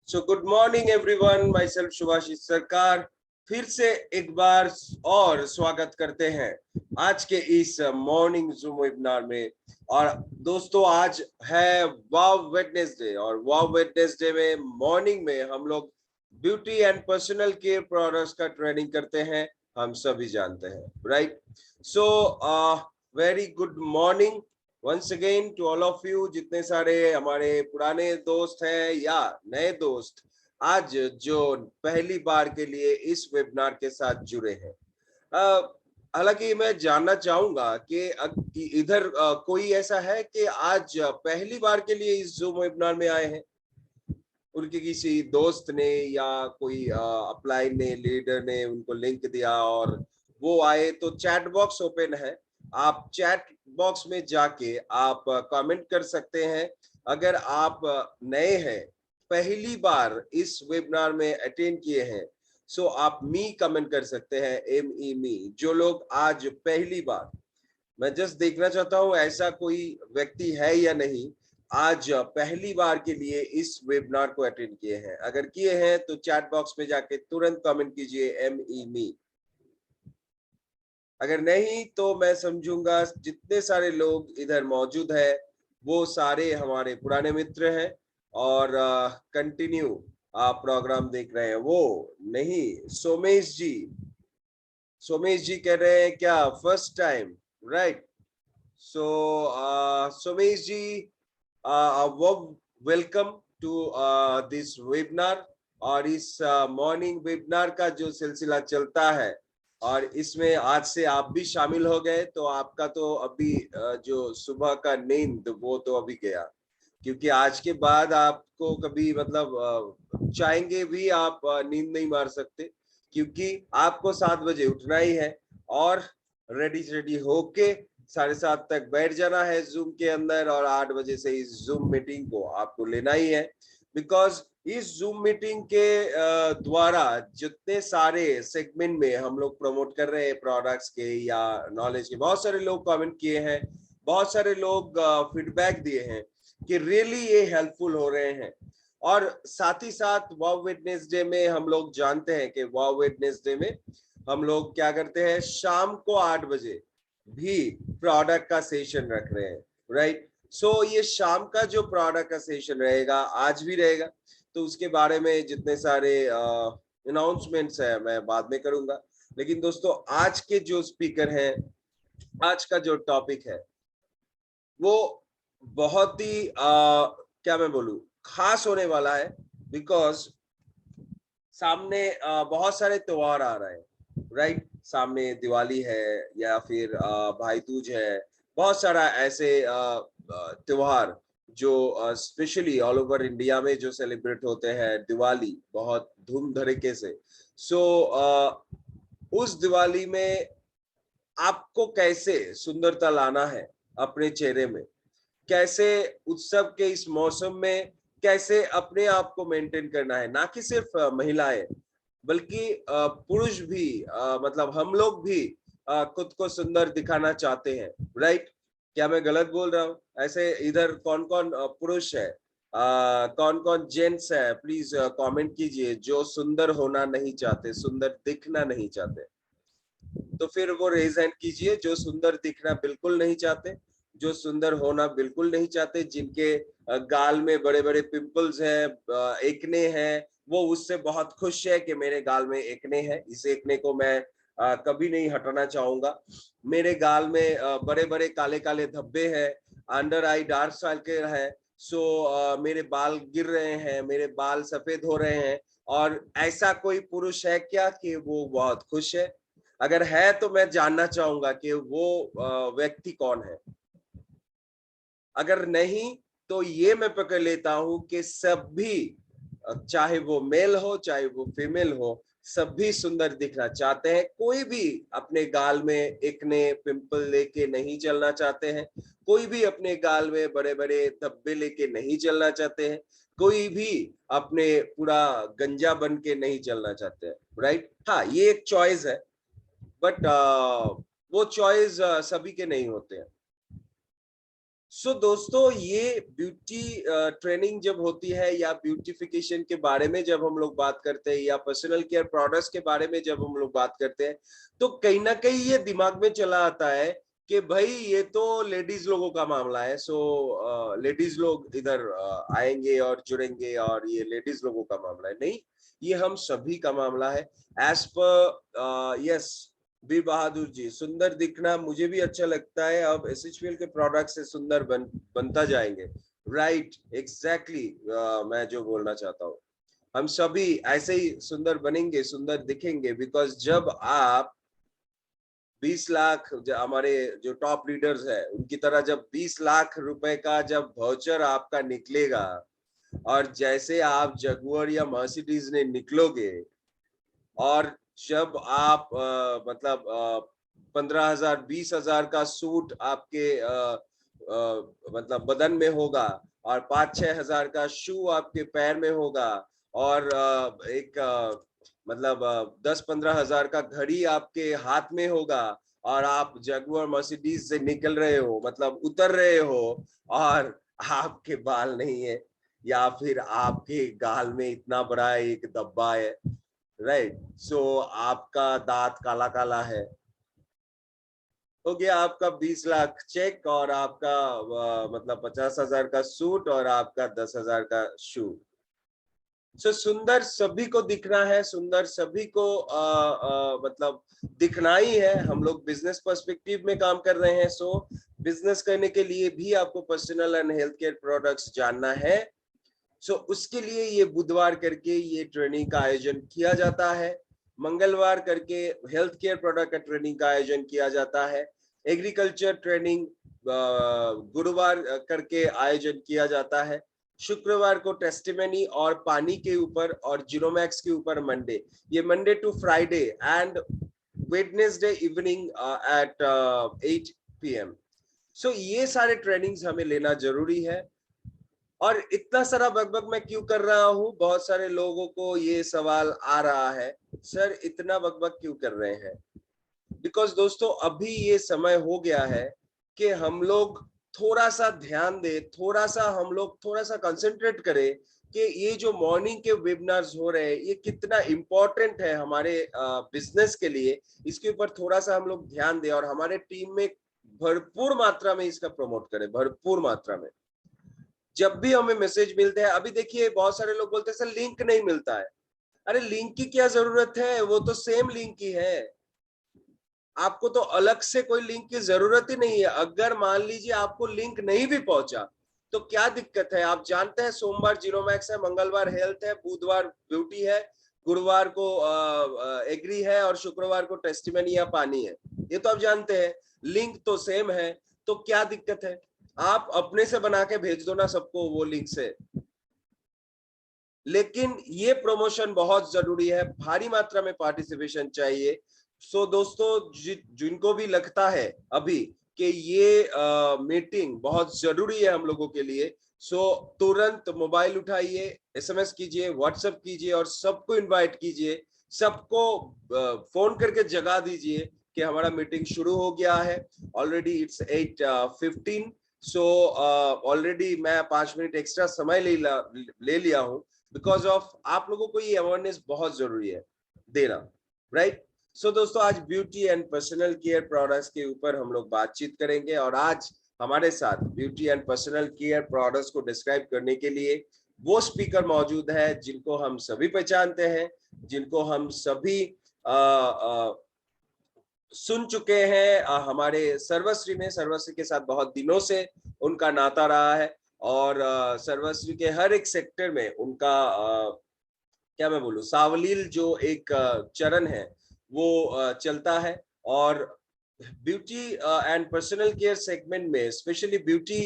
सो good morning everyone, myself Shubhashish Sarkar फिर से एक बार और स्वागत करते हैं आज के इस मॉर्निंग जूम वेबिनार में। और दोस्तों आज है वाव वेडनेसडे, और वाव वेडनेसडे में मॉर्निंग में हम लोग beauty and personal care products का ट्रेनिंग करते हैं, हम सभी जानते हैं, right? So very good morning once again to all of you, जितने सारे हमारे पुराने दोस्त हैं या नए दोस्त आज जो पहली बार के लिए इस वेबिनार के साथ जुड़े हैं। हालांकि मैं जानना चाहूंगा कि इधर कोई ऐसा है कि आज पहली बार के लिए इस जूम वेबिनार में आए हैं, उनके किसी दोस्त ने या कोई अपलाइन ने, लीडर ने उनको लिंक दिया और वो आए, तो चैट बॉक्स ओपन है, आप चैट बॉक्स में जाके आप कमेंट कर सकते हैं। अगर आप नए हैं, पहली बार इस वेबिनार में अटेंड किए हैं, सो आप मी कमेंट कर सकते हैं, मी। जो लोग आज पहली बार, मैं जस्ट देखना चाहता हूं ऐसा कोई व्यक्ति है या नहीं आज पहली बार के लिए इस वेबिनार को अटेंड किए हैं। अगर किए हैं तो चैट बॉक्स में जाके तुरंत कमेंट कीजिए मी। अगर नहीं तो मैं समझूंगा जितने सारे लोग इधर मौजूद है वो सारे हमारे पुराने मित्र हैं और कंटिन्यू आप प्रोग्राम देख रहे हैं। वो नहीं, सोमेश जी कह रहे हैं क्या first time, right? So Somesh ji, welcome to this webinar. और इस मॉर्निंग वेबिनार का जो सिलसिला चलता है और इसमें आज से आप भी शामिल हो गए, तो आपका तो अभी जो सुबह का नींद वो तो अभी गया, क्योंकि आज के बाद आपको कभी मतलब चाहेंगे भी आप नींद नहीं मार सकते, क्योंकि आपको 7 बजे उठना ही है और रेडी होके 7:30 तक बैठ जाना है जूम के अंदर, और 8 बजे से इस जूम मीटिंग को आपको लेना ही है। बिकॉज इस जूम मीटिंग के द्वारा जितने सारे सेगमेंट में हम लोग प्रमोट कर रहे हैं प्रोडक्ट्स के या नॉलेज के, बहुत सारे लोग कमेंट किए हैं, बहुत सारे लोग फीडबैक दिए हैं कि रियली ये हेल्पफुल हो रहे हैं। और साथ ही साथ वाव वेडनेसडे में हम लोग जानते हैं कि वाव वेडनेसडे में हम लोग क्या करते हैं, शाम को 8 बजे भी प्रोडक्ट का सेशन रख रहे हैं, राइट? सो ये शाम का जो प्रोडक्ट का सेशन रहेगा आज भी रहेगा, तो उसके बारे में जितने सारे अनाउंसमेंट्स है मैं बाद में करूंगा। लेकिन दोस्तों आज के जो स्पीकर हैं, आज का जो टॉपिक है वो बहुत ही क्या मैं बोलूं, खास होने वाला है। बिकॉज सामने बहुत सारे त्योहार आ रहे हैं, राइट? सामने दिवाली है या फिर भाई दूज है, बहुत सारा ऐसे त्योहार जो स्पेशली ऑल ओवर इंडिया में जो सेलिब्रेट होते हैं, दिवाली बहुत धूम धड़के से। सो उस दिवाली में आपको कैसे सुंदरता लाना है अपने चेहरे में, कैसे उत्सव के इस मौसम में कैसे अपने आप को मेंटेन करना है, ना कि सिर्फ महिलाएं बल्कि पुरुष भी, मतलब हम लोग भी खुद को सुंदर दिखाना चाहते हैं, राइट? क्या मैं गलत बोल रहा हूँ? ऐसे इधर कौन कौन पुरुष है, कौन कौन जेंट्स है, प्लीज कमेंट कीजिए जो सुंदर होना नहीं चाहते, सुंदर दिखना नहीं चाहते। तो फिर वो रेज हैंड कीजिए जो सुंदर दिखना बिल्कुल नहीं चाहते, जो सुंदर होना बिल्कुल नहीं चाहते, जिनके गाल में बड़े बड़े पिंपल्स हैं, एक्ने हैं, वो उससे बहुत खुश है कि मेरे गाल में एक्ने है, इस एक्ने को मैं कभी नहीं हटाना चाहूंगा। मेरे गाल में बड़े बड़े काले काले धब्बे हैं, अंडर आई डार्क सर्कल है, सो मेरे बाल गिर रहे हैं, मेरे बाल सफेद हो रहे हैं। और ऐसा कोई पुरुष है क्या कि वो बहुत खुश है? अगर है तो मैं जानना चाहूंगा कि वो व्यक्ति कौन है। अगर नहीं तो ये मैं पकड़ लेता हूं कि सभी, चाहे वो मेल हो चाहे वो फीमेल हो, सभी सुंदर दिखना चाहते हैं। कोई भी अपने गाल में एक्ने पिंपल लेके नहीं चलना चाहते हैं, कोई भी अपने गाल में बड़े बड़े धब्बे लेके नहीं चलना चाहते हैं, कोई भी अपने पूरा गंजा बन के नहीं चलना चाहते हैं, राइट? हाँ, ये एक चॉइस है, बट वो चॉइस सभी के नहीं होते हैं। सो दोस्तों, ये ब्यूटी ट्रेनिंग जब होती है या ब्यूटिफिकेशन के बारे में जब हम लोग बात करते हैं या पर्सनल केयर प्रोडक्ट्स के बारे में जब हम लोग बात करते हैं, तो कहीं ना कहीं ये दिमाग में चला आता है कि भाई ये तो लेडीज लोगों का मामला है। सो लेडीज लोग इधर आएंगे और जुड़ेंगे और ये लेडीज लोगों का मामला है। नहीं, ये हम सभी का मामला है। As per yes, B Bahadur ji, सुंदर दिखना मुझे भी अच्छा लगता है। अब एसएचपीएल के प्रोडक्ट से सुंदर बनता जाएंगे। राइट, एग्जैक्टली, मैं जो बोलना चाहता हूँ, हम सभी ऐसे ही सुंदर बनेंगे, सुंदर दिखेंगे। बिकॉज जब आप 20 लाख, हमारे जो टॉप लीडर्स है उनकी तरह, जब 20 लाख रुपए का जब वाउचर आपका निकलेगा और जैसे आप जगुआर या मर्सिडीज ने निकलोगे, और जब आप मतलब 15,000 20,000 का सूट आपके मतलब बदन में होगा और 5-6 हजार का शू आपके पैर में होगा और एक मतलब 10-15 हजार का घड़ी आपके हाथ में होगा और आप जगुआर मर्सिडीज से निकल रहे हो, मतलब उतर रहे हो, और आपके बाल नहीं है या फिर आपके गाल में इतना बड़ा एक धब्बा है, राइट। सो आपका दांत काला काला है, हो गया आपका 20 लाख चेक और आपका मतलब 50,000 का सूट और आपका 10,000 का शू। सो सुंदर सभी को दिखना है, सुंदर सभी को मतलब दिखना ही है। हम लोग बिजनेस पर्सपेक्टिव में काम कर रहे हैं। सो बिजनेस करने के लिए भी आपको personal and health care products जानना है। सो उसके लिए ये बुधवार करके ये ट्रेनिंग का आयोजन किया जाता है, मंगलवार करके हेल्थ केयर प्रोडक्ट का ट्रेनिंग का आयोजन किया जाता है, एग्रीकल्चर ट्रेनिंग गुरुवार करके आयोजन किया जाता है, शुक्रवार को टेस्टिमनी और पानी के ऊपर और जीरोमैक्स के ऊपर मंडे, ये Monday to Friday and Wednesday evening at 8 PM। So ये सारे ट्रेनिंग्स हमें लेना जरूरी है। और इतना सारा बकबक मैं क्यों कर रहा हूँ, बहुत सारे लोगों को ये सवाल आ रहा है, सर इतना बकबक क्यों कर रहे हैं। बिकॉज दोस्तों, अभी ये समय हो गया है कि हम लोग थोड़ा सा ध्यान दे, थोड़ा सा हम लोग थोड़ा सा कंसंट्रेट करें कि ये जो मॉर्निंग के वेबिनार्स हो रहे हैं ये कितना इंपॉर्टेंट है हमारे बिजनेस के लिए। इसके ऊपर थोड़ा सा हम लोग ध्यान दें और हमारे टीम में भरपूर मात्रा में इसका प्रमोट करें, भरपूर मात्रा में। जब भी हमें मैसेज मिलते हैं, अभी देखिए बहुत सारे लोग बोलते हैं सर लिंक नहीं मिलता है। अरे लिंक की क्या जरूरत है, वो तो सेम लिंक ही है। आपको तो अलग से कोई लिंक की जरूरत ही नहीं है। अगर मान लीजिए आपको लिंक नहीं भी पहुंचा तो क्या दिक्कत है। आप जानते हैं सोमवार जीरोमैक्स है, मंगलवार हेल्थ है, बुधवार ब्यूटी है, गुरुवार को एग्री है और शुक्रवार को टेस्टिमनी या पानी है। ये तो आप जानते हैं, लिंक तो सेम है, तो क्या दिक्कत है। आप अपने से बना के भेज दो ना सबको वो लिंक से। लेकिन ये प्रमोशन बहुत जरूरी है, भारी मात्रा में पार्टिसिपेशन चाहिए। सो दोस्तों, जिनको भी लगता है अभी कि ये मीटिंग बहुत जरूरी है हम लोगों के लिए, सो तुरंत मोबाइल उठाइए, एसएमएस कीजिए, व्हाट्सएप कीजिए और सबको इनवाइट कीजिए, सबको फोन करके जगा दीजिए कि हमारा मीटिंग शुरू हो गया है। Already it's 8:15। सो ऑलरेडी मैं 5 मिनट एक्स्ट्रा समय ले लिया हूं बिकॉज ऑफ आप लोगों को ये अवेयरनेस बहुत जरूरी है देना, राइट। सो दोस्तों, आज beauty and personal care products के ऊपर हम लोग बातचीत करेंगे और आज हमारे साथ beauty and personal care products को डिस्क्राइब करने के लिए वो स्पीकर मौजूद है जिनको हम सभी पहचानते हैं, जिनको हम सभी सुन चुके हैं। हमारे सर्वश्री में, सर्वश्री के साथ बहुत दिनों से उनका नाता रहा है और सर्वश्री के हर एक सेक्टर में उनका क्या मैं बोलूं, सावलील जो एक चरण है वो चलता है। और beauty and personal care segment में, स्पेशली ब्यूटी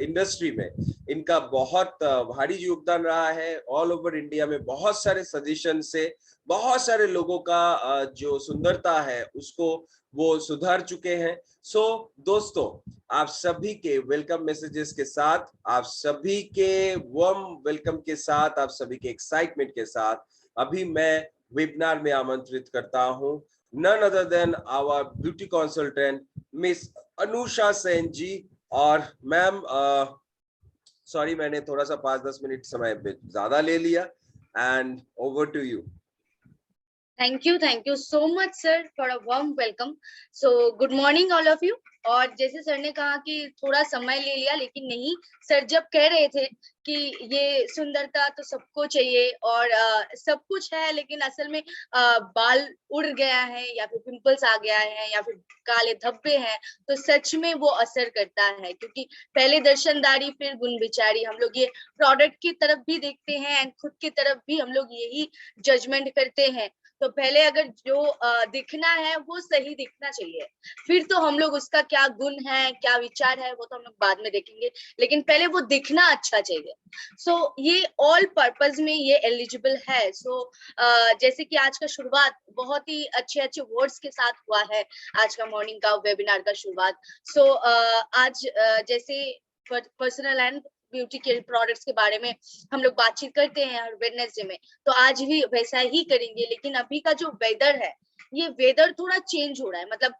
इंडस्ट्री में इनका बहुत भारी योगदान रहा है। ऑल ओवर इंडिया में बहुत सारे सजेशन से बहुत सारे लोगों का जो सुंदरता है उसको वो सुधार चुके हैं। सो दोस्तों, आप सभी के वेलकम मैसेजेस के साथ, आप सभी के वार्म वेलकम के साथ, आप सभी के एक्साइटमेंट के साथ अभी मैं वेबिनार में आमंत्रित करता हूं none other than our beauty consultant Miss Anusha Sen ji और मैम सॉरी मैंने थोड़ा सा 5-10 मिनट समय ज्यादा ले लिया, and over to you. Thank you so much sir for a warm welcome. So good morning all of you. और जैसे सर ने कहा कि थोड़ा समय ले लिया, लेकिन नहीं, सर जब कह रहे थे कि ये सुंदरता तो सबको चाहिए और सब कुछ है, लेकिन असल में बाल उड़ गया है या फिर पिंपल्स आ गया है या फिर काले धब्बे हैं, तो सच में वो असर करता है, क्योंकि पहले दर्शनदारी फिर गुण बिचारी। हम लोग ये प्रोडक्ट की तरफ भी देखते हैं एंड खुद की तरफ भी हम लोग यही जजमेंट करते हैं। तो पहले अगर जो दिखना है वो सही दिखना चाहिए, फिर तो हम लोग उसका क्या गुण है क्या विचार है वो तो हम लोग बाद में देखेंगे, लेकिन पहले वो दिखना अच्छा चाहिए। सो ये ऑल पर्पस में ये एलिजिबल है। सो जैसे कि आज का शुरुआत बहुत ही अच्छे अच्छे वर्ड्स के साथ हुआ है, आज का मॉर्निंग का वेबिनार का शुरुआत। सो आज जैसे personal and beauty care products के बारे में हम लोग बातचीत करते हैं हर वेडनेसडे में, तो आज भी वैसा ही करेंगे। लेकिन अभी का जो वेदर है, ये वेदर थोड़ा चेंज हो रहा है, मतलब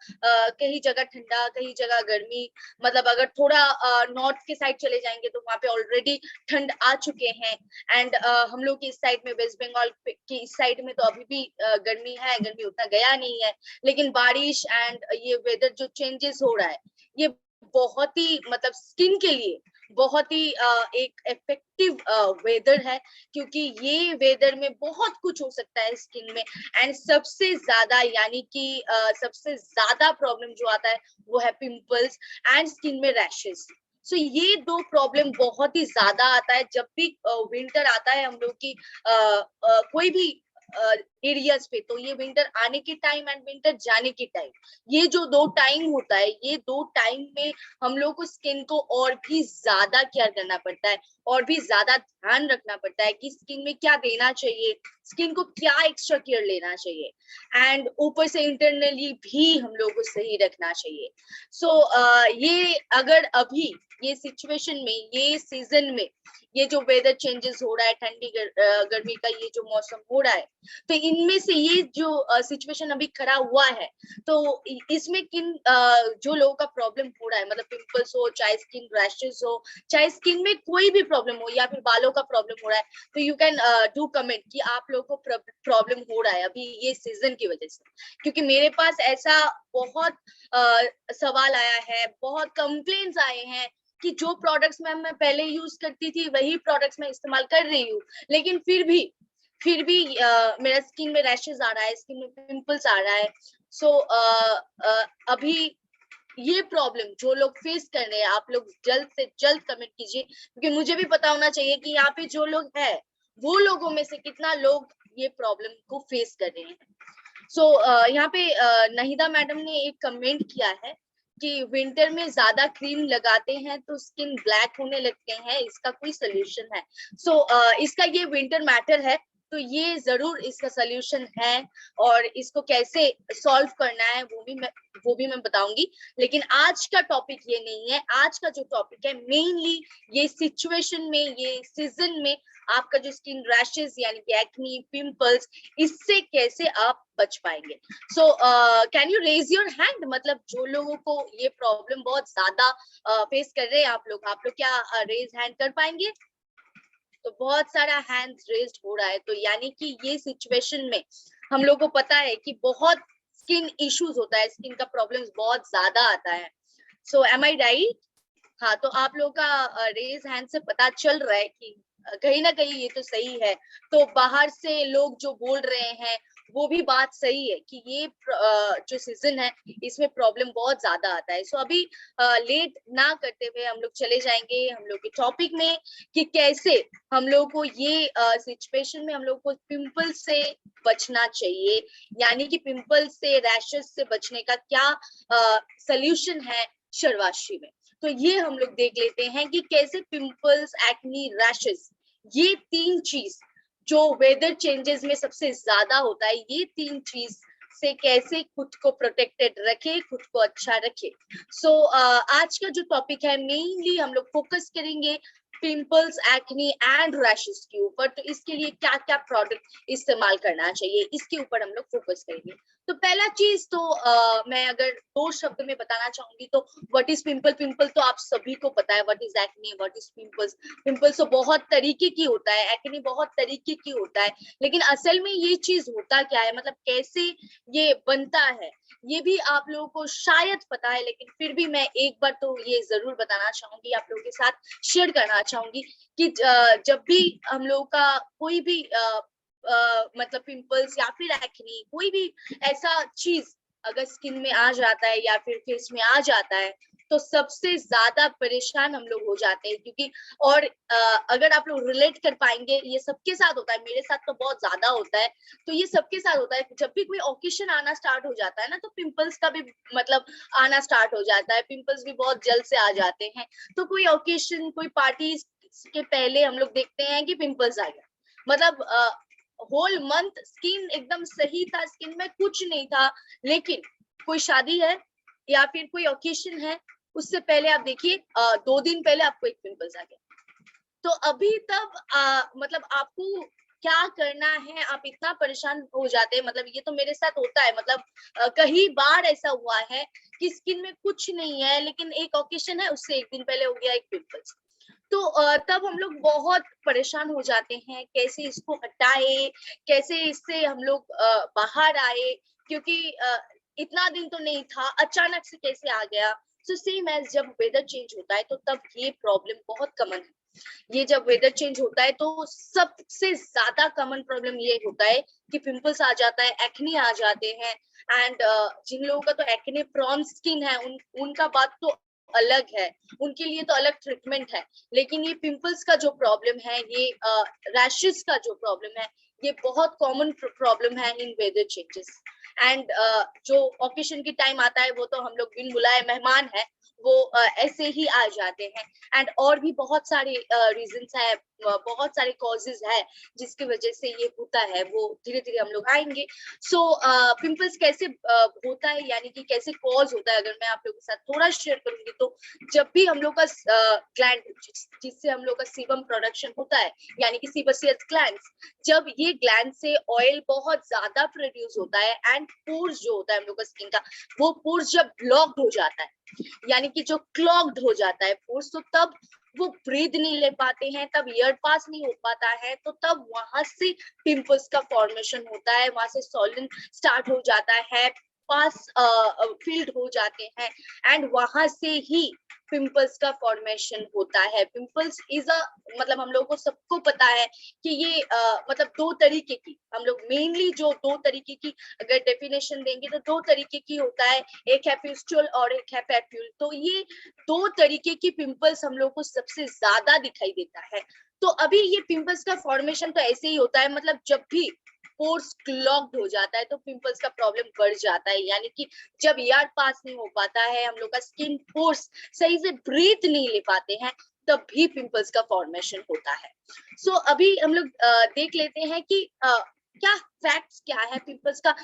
कहीं जगह ठंडा कहीं जगह गर्मी। मतलब अगर थोड़ा नॉर्थ के साइड चले जाएंगे तो वहां पे ऑलरेडी ठंड आ चुके हैं, एंड हम लोग की इस साइड में, वेस्ट बंगाल की इस साइड में तो अभी भी गर्मी है, गर्मी उतना गया नहीं है। लेकिन बारिश एंड ये वेदर जो चेंजेस हो रहा है, ये बहुत ही मतलब स्किन के लिए बहुत ही एक इफेक्टिव वेदर है, क्योंकि ये वेदर में बहुत कुछ हो सकता है स्किन में। एंड सबसे ज्यादा यानी कि सबसे ज्यादा प्रॉब्लम जो आता है वो है पिंपल्स एंड स्किन में रैशेस। सो ये दो प्रॉब्लम बहुत ही ज्यादा आता है जब भी विंटर आता है हम लोग की कोई भी एरियाज पे। तो ये विंटर आने के टाइम एंड विंटर जाने के टाइम, ये जो दो टाइम होता है, ये दो टाइम में हम लोग को स्किन को और भी ज्यादा केयर करना पड़ता है, और भी ज्यादा ध्यान रखना पड़ता है कि स्किन में क्या देना चाहिए, स्किन को क्या एक्स्ट्रा केयर लेना चाहिए, एंड ऊपर से इंटरनली भी हम लोग को सही रखना चाहिए। सो ये अगर अभी ये सिचुएशन में, ये सीजन में, ये जो वेदर चेंजेस हो रहा है, ठंडी गर्मी का ये जो मौसम हो रहा है, तो इनमें से ये जो सिचुएशन अभी खड़ा हुआ है, तो इसमें किन जो लोगों का प्रॉब्लम हो रहा है, मतलब पिंपल्स हो, चाहे स्किन रैशेस हो, चाहे स्किन में कोई भी प्रॉब्लम हो या फिर बालों का प्रॉब्लम हो रहा है, तो यू कैन डू कमेंट कि आप लोगों को प्रॉब्लम हो रहा है अभी ये सीजन की वजह से। क्योंकि मेरे पास ऐसा बहुत सवाल आया है, बहुत कंप्लेंट्स आए हैं कि जो प्रोडक्ट्स मैं पहले यूज करती थी वही प्रोडक्ट्स मैं इस्तेमाल कर रही हूँ, लेकिन फिर भी मेरा स्किन में रैशेस आ रहा है, स्किन में पिंपल्स आ रहा है। सो अभी ये प्रॉब्लम जो लोग फेस कर रहे हैं, आप लोग जल्द से जल्द कमेंट कीजिए, क्योंकि मुझे भी पता होना चाहिए कि यहाँ पे जो लोग हैं वो लोगों में से कितना लोग ये प्रॉब्लम को फेस कर रहे हैं। सो यहाँ पे नहिदा मैडम ने एक कमेंट किया है कि विंटर में ज्यादा क्रीम लगाते हैं तो स्किन ब्लैक होने लगते हैं, इसका कोई सोल्यूशन है? सो इसका ये विंटर मैटर है, तो ये जरूर इसका सोल्यूशन है, और इसको कैसे सॉल्व करना है वो भी मैं बताऊंगी। लेकिन आज का टॉपिक ये नहीं है। आज का जो टॉपिक है मेनली ये सिचुएशन में, ये सीजन में आपका जो स्किन रैशेस यानी कि एक्नी, पिंपल्स, इससे कैसे आप बच पाएंगे। So can you raise your hand, मतलब जो लोगों को ये प्रॉब्लम बहुत ज्यादा फेस कर रहे हैं, आप लोग क्या रेज हैंड कर पाएंगे? तो बहुत सारा हैंड्स रेज्ड हो रहा है, तो यानी कि ये सिचुएशन में हम लोग को पता है कि बहुत स्किन इश्यूज होता है, स्किन का प्रॉब्लम्स बहुत ज्यादा आता है। सो एम आई राइट? हाँ, तो आप लोगों का रेज हैंड से पता चल रहा है कि कहीं ना कहीं ये तो सही है। तो बाहर से लोग जो बोल रहे हैं वो भी बात सही है कि ये जो सीजन है इसमें प्रॉब्लम बहुत ज्यादा आता है। सो अभी लेट ना करते हुए हम लोग चले जाएंगे हम लोग के टॉपिक में कि कैसे हम लोग को ये सिचुएशन में हम लोग को पिंपल से बचना चाहिए, यानी कि पिंपल से, रैशेस से बचने का क्या सोल्यूशन है शर्वाश्री में। तो ये हम लोग देख लेते हैं कि कैसे पिंपल्स, एक्नी, रैशेस, ये तीन चीज जो वेदर चेंजेस में सबसे ज्यादा होता है, ये तीन चीज से कैसे खुद को प्रोटेक्टेड रखे, खुद को अच्छा रखे। सो आज का जो टॉपिक है मेनली हम लोग फोकस करेंगे पिंपल्स, एक्नी एंड रैशेस के ऊपर। तो इसके लिए क्या क्या प्रोडक्ट इस्तेमाल करना चाहिए इसके ऊपर हम लोग फोकस करेंगे। तो पहला चीज तो मैं अगर 2 शब्द में बताना चाहूंगी तो व्हाट इज पिंपल। पिंपल तो आप सभी को पता है, what is acne, what is pimples. Pimples तो बहुत तरीके की होता है, एक्ने बहुत तरीके की होता है, लेकिन असल में ये चीज होता क्या है, मतलब कैसे ये बनता है, ये भी आप लोगों को शायद पता है, लेकिन फिर भी मैं एक बार तो ये जरूर बताना चाहूंगी, आप लोगों के साथ शेयर करना चाहूंगी कि जब भी हम लोगों का कोई भी मतलब पिंपल्स या फिर एक्ने, कोई भी ऐसा चीज अगर स्किन में आ जाता है या फिर फेस में आ जाता है, तो सबसे ज्यादा परेशान हम लोग हो जाते हैं। क्योंकि और अगर आप लोग रिलेट कर पाएंगे, ये सबके साथ होता है, मेरे साथ तो बहुत ज्यादा होता है, तो ये सबके साथ होता है। जब भी कोई ओकेशन आना स्टार्ट हो जाता है ना, तो पिंपल्स का भी मतलब आना स्टार्ट हो जाता है, पिंपल्स भी बहुत जल्द से आ जाते हैं। तो कोई ओकेशन, कोई पार्टी के पहले हम लोग देखते हैं कि पिंपल्स आ गया, मतलब होल मंथ स्किन एकदम सही था, स्किन में कुछ नहीं था, लेकिन कोई शादी है या फिर कोई ओकेशन है, उससे पहले आप देखिए 2 दिन पहले आपको एक पिंपल्स आ गया। तो अभी तब मतलब आपको क्या करना है, आप इतना परेशान हो जाते हैं। मतलब ये तो मेरे साथ होता है, मतलब कई बार ऐसा हुआ है कि स्किन में कुछ नहीं है, लेकिन एक ओकेशन है, उससे एक दिन पहले हो गया एक पिंपल्स। तो तब हम लोग बहुत परेशान हो जाते हैं, कैसे इसको हटाए, कैसे इससे हम लोग बाहर आए, क्योंकि इतना दिन तो नहीं था, अचानक से कैसे आ गया। तो सेम एज जब वेदर चेंज होता है, तो तब ये प्रॉब्लम बहुत कॉमन है। ये जब वेदर चेंज होता है, तो सबसे ज्यादा कॉमन प्रॉब्लम ये होता है कि पिंपल्स आ जाता है, एक्ने आ जाते हैं। एंड जिन लोगों का तो एक्ने प्रॉन स्किन है, उनका बात तो अलग है, उनके लिए तो अलग ट्रीटमेंट है। लेकिन ये पिंपल्स का जो प्रॉब्लम है, ये रैशेस का जो प्रॉब्लम है, ये बहुत कॉमन प्रॉब्लम है इन वेदर चेंजेस। एंड जो ओकेशन की टाइम आता है, वो तो हम लोग बिन बुलाए मेहमान है, वो ऐसे ही आ जाते हैं। एंड और भी बहुत सारे रीजंस है, बहुत सारे कॉजेज है जिसकी वजह से ये होता है, वो धीरे धीरे हम लोग आएंगे। सो पिंपल्स कैसे होता है, यानी कि कैसे कॉज होता है, अगर मैं आप लोगों के साथ थोड़ा शेयर करूंगी, तो जब भी हम लोग का ग्लैंड, जिससे हम लोग का सीबम प्रोडक्शन होता है, यानी कि सीबेसियस ग्लैंड, जब ये ग्लैंड से ऑयल बहुत ज्यादा प्रोड्यूस होता है, एंड पोर्स जो होता है हम लोग का स्किन का, वो पोर्स जब ब्लॉक्ड हो जाता है, यानी कि जो क्लॉग्ड हो जाता है पोर्स, तो तब वो ब्रीथ नहीं ले पाते हैं, तब एयर पास नहीं हो पाता है, तो तब वहां से पिंपल्स का फॉर्मेशन होता है, वहां से सॉलन स्टार्ट हो जाता है, पास फील्ड हो जाते हैं, एंड वहां से ही पिंपल्स का फॉर्मेशन होता है। पिंपल्स इज अ, मतलब हम लोगों को सबको पता है कि ये मतलब 2 तरीके की, हम लोग मेनली जो 2 तरीके की अगर डेफिनेशन देंगे, तो 2 तरीके की होता है, एक है प्यूस्टुल और एक है पैप्यूल। तो ये 2 तरीके की पिंपल्स हम लोग को सबसे ज्यादा दिखाई देता है। तो अभी ये पिंपल्स का फॉर्मेशन तो ऐसे ही होता है, मतलब जब भी पोर्स क्लॉग्ड हो जाता है, तो पिंपल्स का प्रॉब्लम बढ़ जाता है, यानी कि जब एयर पास नहीं हो पाता है, हम लोग का स्किन पोर्स सही से ब्रीथ नहीं ले पाते हैं, तब भी पिंपल्स का फॉर्मेशन होता है। सो अभी हम लोग देख लेते हैं कि क्या फैक्ट्स क्या है पिंपल्स का।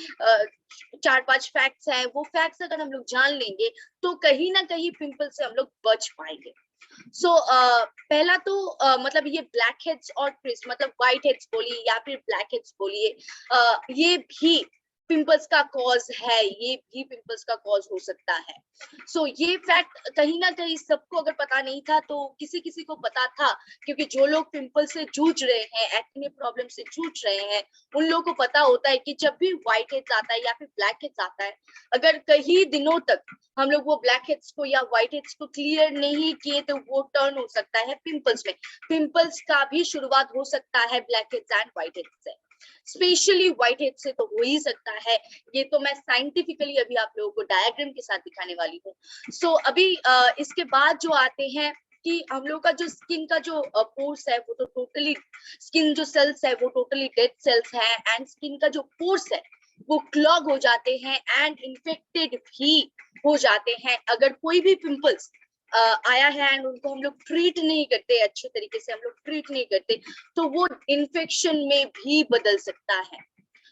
4-5 फैक्ट्स है, वो फैक्ट्स अगर हम लोग जान लेंगे, तो कहीं ना कहीं पिंपल से हम लोग बच पाएंगे। सो पहला तो मतलब ये ब्लैक हेड्स और क्रिस, मतलब व्हाइट हेड्स बोलिए या फिर ब्लैक हेड्स बोलिए, ये भी पिंपल्स का कॉज है, ये भी पिंपल्स का कॉज हो सकता है। सो ये फैक्ट कहीं ना कहीं सबको अगर पता नहीं था, तो किसी किसी को पता था, क्योंकि जो लोग पिंपल से जूझ रहे हैं, एक्ने प्रॉब्लम से जूझ रहे हैं, उन लोगों को पता होता है कि जब भी व्हाइट हेड्स आता है या फिर ब्लैक हेड्स आता है, अगर कई दिनों तक हम लोग वो ब्लैक हेड्स को या व्हाइट हेड्स को क्लियर नहीं किए, तो वो टर्न हो सकता है पिंपल्स में। पिंपल्स का भी शुरुआत हो सकता है black heads and white heads से, स्पेशली व्हाइट हेड से तो हो ही सकता है। ये तो मैं साइंटिफिकली अभी आप लोगों को डायग्राम के साथ दिखाने वाली हूँ। सो अभी इसके बाद जो आते हैं कि हम लोग का जो स्किन का जो पोर्स है, वो तो टोटली, स्किन जो सेल्स है वो टोटली डेड सेल्स है, एंड स्किन का जो पोर्स है वो क्लॉग हो जाते हैं एंड इन्फेक्टेड भी हो जाते हैं। अगर कोई भी पिंपल्स आया है एंड उनको हम लोग ट्रीट नहीं करते, अच्छे तरीके से हम लोग ट्रीट नहीं करते, तो वो इन्फेक्शन में भी बदल सकता है।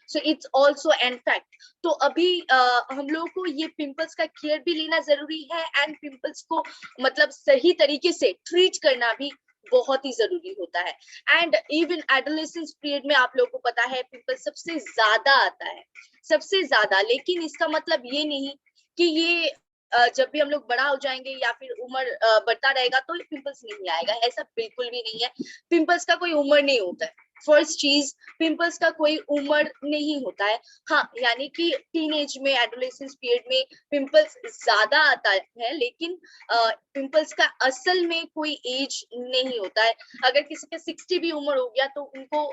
So it's also an fact. तो अभी हम लोगों को ये पिंपल्स का केयर भी लेना जरूरी है, एंड पिंपल्स को मतलब सही तरीके से ट्रीट करना भी बहुत ही जरूरी होता है। एंड इवन एडोलेसेंस पीरियड में आप लोगों को पता है पिंपल सबसे ज्यादा आता है, सबसे ज्यादा। लेकिन इसका मतलब ये नहीं कि ये जब भी हम लोग बड़ा हो जाएंगे या फिर उम्र बढ़ता रहेगा तो पिंपल्स नहीं आएगा, ऐसा बिल्कुल भी नहीं है। पिंपल्स का कोई उम्र नहीं होता है। फर्स्ट चीज, पिंपल्स का कोई उम्र नहीं होता है। हाँ, यानी कि टीनेज में, एडोलेसेंस पीरियड में पिंपल्स ज्यादा आता है, लेकिन पिंपल्स का असल में कोई एज नहीं होता है। अगर किसी का 60 भी उम्र हो गया तो उनको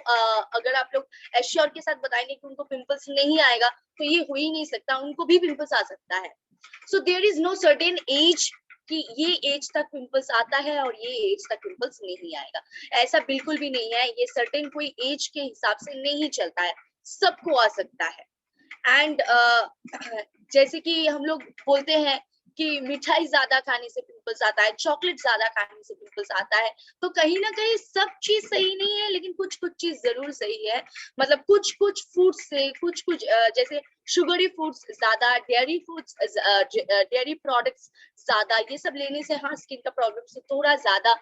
अगर आप लोग एश्योर के साथ बताएंगे कि उनको पिंपल्स नहीं आएगा तो ये हो ही नहीं सकता, उनको भी पिंपल्स आ सकता है। So there is no certain age कि ये एज तक पिंपल्स आता है और ये एज तक पिंपल्स नहीं आएगा, ऐसा बिल्कुल भी नहीं है। ये सर्टेन कोई एज के हिसाब से नहीं चलता है, सबको आ सकता है। एंड जैसे कि हम लोग बोलते हैं कि मिठाई ज्यादा खाने से पिंपल्स आता है, चॉकलेट ज्यादा खाने से पिंपल्स आता है, तो कहीं ना कहीं सब चीज सही नहीं है, लेकिन कुछ कुछ चीज जरूर सही है। मतलब कुछ कुछ फूड से, कुछ कुछ जैसे शुगरी फूड्स ज्यादा, डेयरी फूड्स, डेयरी प्रोडक्ट्स ज्यादा, ये सब लेने से हाँ स्किन का प्रॉब्लम से थोड़ा ज्यादा